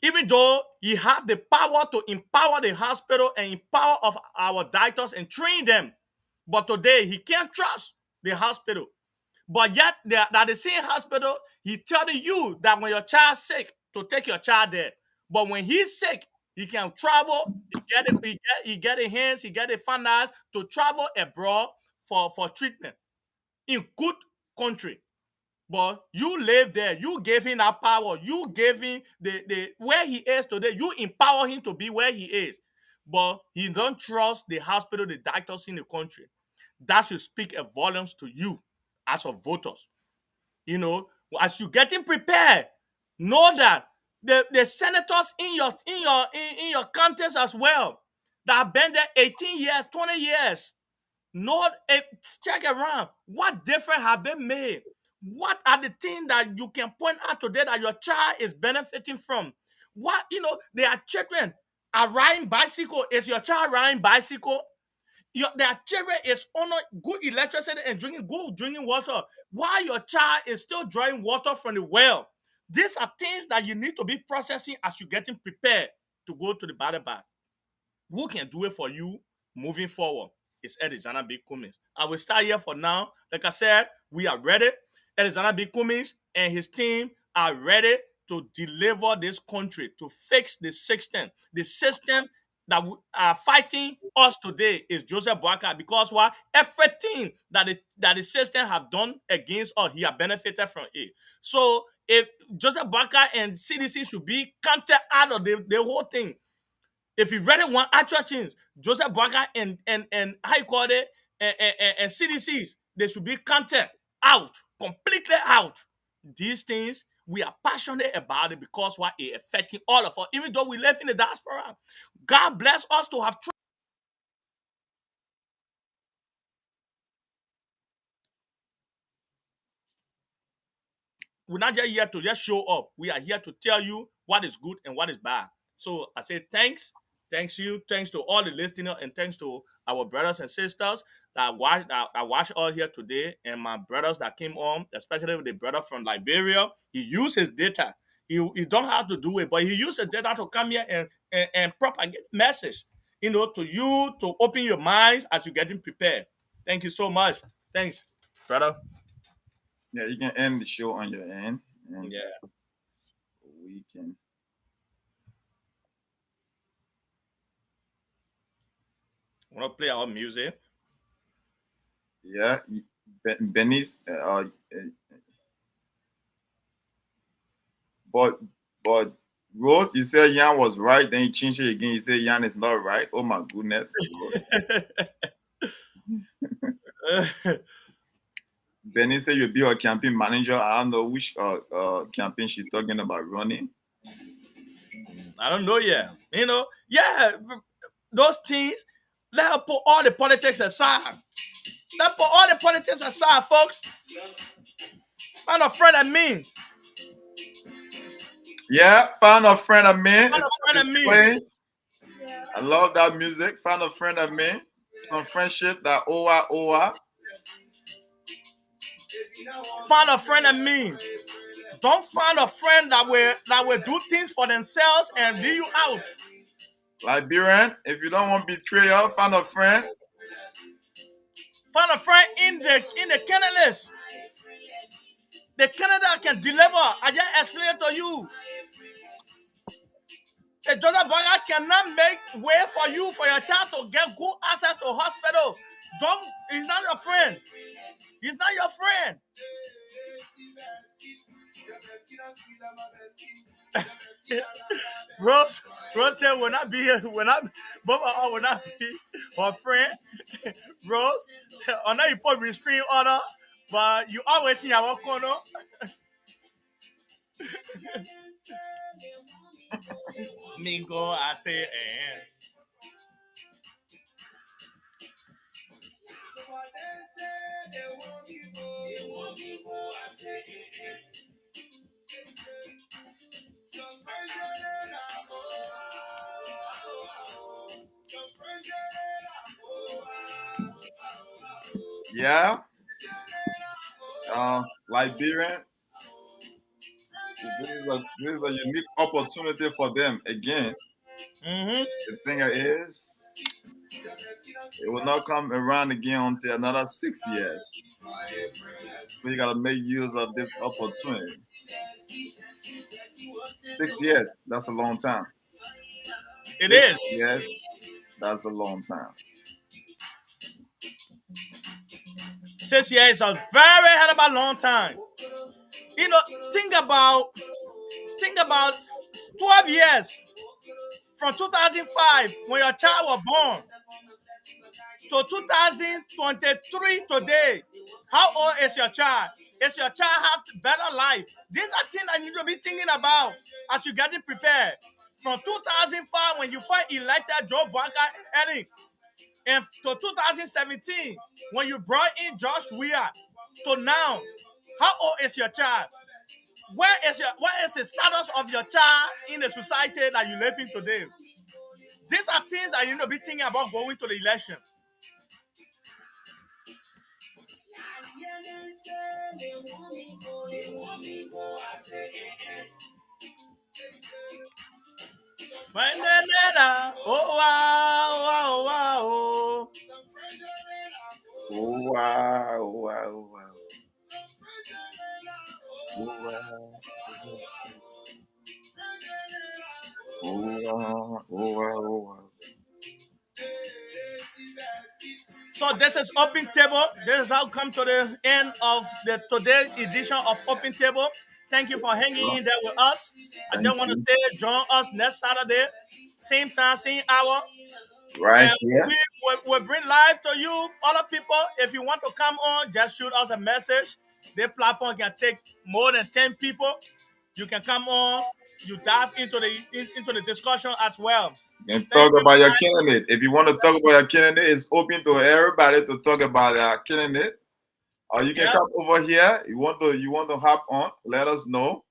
Even though he have the power to empower the hospital and empower of our doctors and train them. But today, he can't trust the hospital. But yet, that the same hospital, he telling you that when your child's sick, to take your child there. But when he's sick, he can travel, he get the hands, he get the finance to travel abroad for treatment in good country. But you live there, you gave him that power, you gave him the where he is today, you empower him to be where he is. But he don't trust the hospital, the doctors in the country. That should speak a volumes to you as of voters. As you getting prepared, know that the senators in your counties as well that have been there 18 years, 20 years, know, check around. What difference have they made? What are the things that you can point out today that your child is benefiting from? What, there are children are riding bicycle. Is your child riding bicycle? Their children is on good electricity and drinking good drinking water while your child is still drawing water from the well. These are things that you need to be processing as you're getting prepared to go to the ballot box. Who can do it for you moving forward? It's Alexander B. Cummings. I will start here for now. Like I said, we are ready. Alexander B. Cummings and his team are ready to deliver this country, to fix the system. The system that are fighting us today is Joseph Boakai because why? Everything that the system have done against us, he have benefited from it. So if Joseph Boakai and CDC should be counted out of the whole thing, if you really want actual change, Joseph Boakai and High Court and CDCs, they should be counted out, completely out. These things, we are passionate about it because what it affecting all of us, even though we live in the diaspora. God bless us to have we're not just here to just show up. We are here to tell you what is good and what is bad. So I say thanks. Thanks you. Thanks to all the listeners and thanks to our brothers and sisters that watch us here today and my brothers that came on, especially the brother from Liberia. He used his data. He don't have to do it, but he used his data to come here and propagate message, to you to open your minds as you're getting prepared. Thank you so much. Thanks, brother. Yeah, you can end the show on your end, and Yeah. we can. Want to play our music? Yeah, Benny's. But but Rose, you said Yan was right. Then you changed it again. You said Yan is not right. Oh my goodness, Rose. Benny said you'll be a campaign manager. I don't know which campaign she's talking about running. I don't know yet. Yeah, those things. Let her put all the politics aside. Let put all the politics aside, folks. Find a friend of me. Yeah, find a friend of mine. Find a friend It's of me. playing. I love that music. Find a friend of mine. Some friendship that oa. Find a friend of me. Don't find a friend that will do things for themselves and leave you out. Liberian, if you don't want betrayal, find a friend. Find a friend in the Canada. The Canada can deliver. I just explained to you. The Jordan Burger cannot make way for you for your child to get good access to hospital. Don't. He's not your friend. He's not your friend. Rose, Rose said, "Will not be here. Will not. Both of us will not be her friend." Rose, I know you put restraint order, but you always see our corner. Mingo, I say, Yeah, Liberians. This is a unique opportunity for them. Again, Mm-hmm. the thing is, it will not come around again until another 6 years. So you gotta make use of this opportunity. 6 years, that's a long time. It Six is. years, that's a long time. 6 years is a very hell of a long time. You know, think about 12 years from 2005 when your child was born to 2023 today. How old is your child? Is your child have better life? These are things that you need to be thinking about as you're getting prepared. From 2005 when you first elected Joe Biden and to 2017 when you brought in Josh Weir to now, how old is your child? What is the status of your child in the society that you live in today? These are things that you need to be thinking about going to the election. Oh wow, wow, wow. Oh wow, oh wow, oh wow. Oh wow. Oh wow, oh wow, oh wow. So this is Open Table. This is how we come to the end of the today edition of Open Table. Thank you for hanging Sure. in there with us. I Thank just want to you. say join us next Saturday, same time, same hour. Right And here. we bring live to you, other people. If you want to come on, just shoot us a message. The platform can take more than 10 people. You can come on. You dive into the discussion as well. You can Thank talk you, about your everybody. candidate. If you want to talk about your candidate, it's open to everybody to talk about their candidate. Or you can Yeah. come over here. You want to hop on, let us know.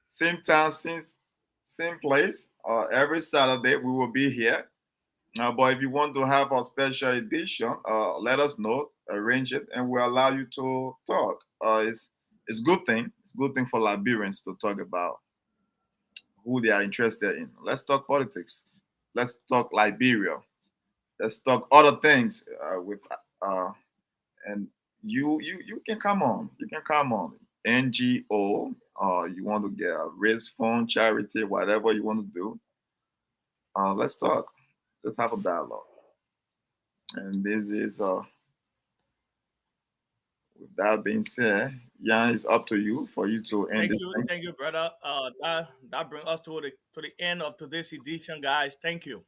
Same time, same place. Every Saturday we will be here. But if you want to have a special edition, let us know, arrange it, and we'll allow you to talk. It's good thing. It's good thing for Liberians to talk about who they are interested in. Let's talk politics. Let's talk Liberia. Let's talk other things with and you can come on. You can come on. NGO. You want to get a raise fund, charity, whatever you want to do. Let's talk. Let's have a dialogue. And this is With that being said, Jan, it's up to you for you to end this thing. Thank you, brother. That brings us to the end of today's edition, guys. Thank you.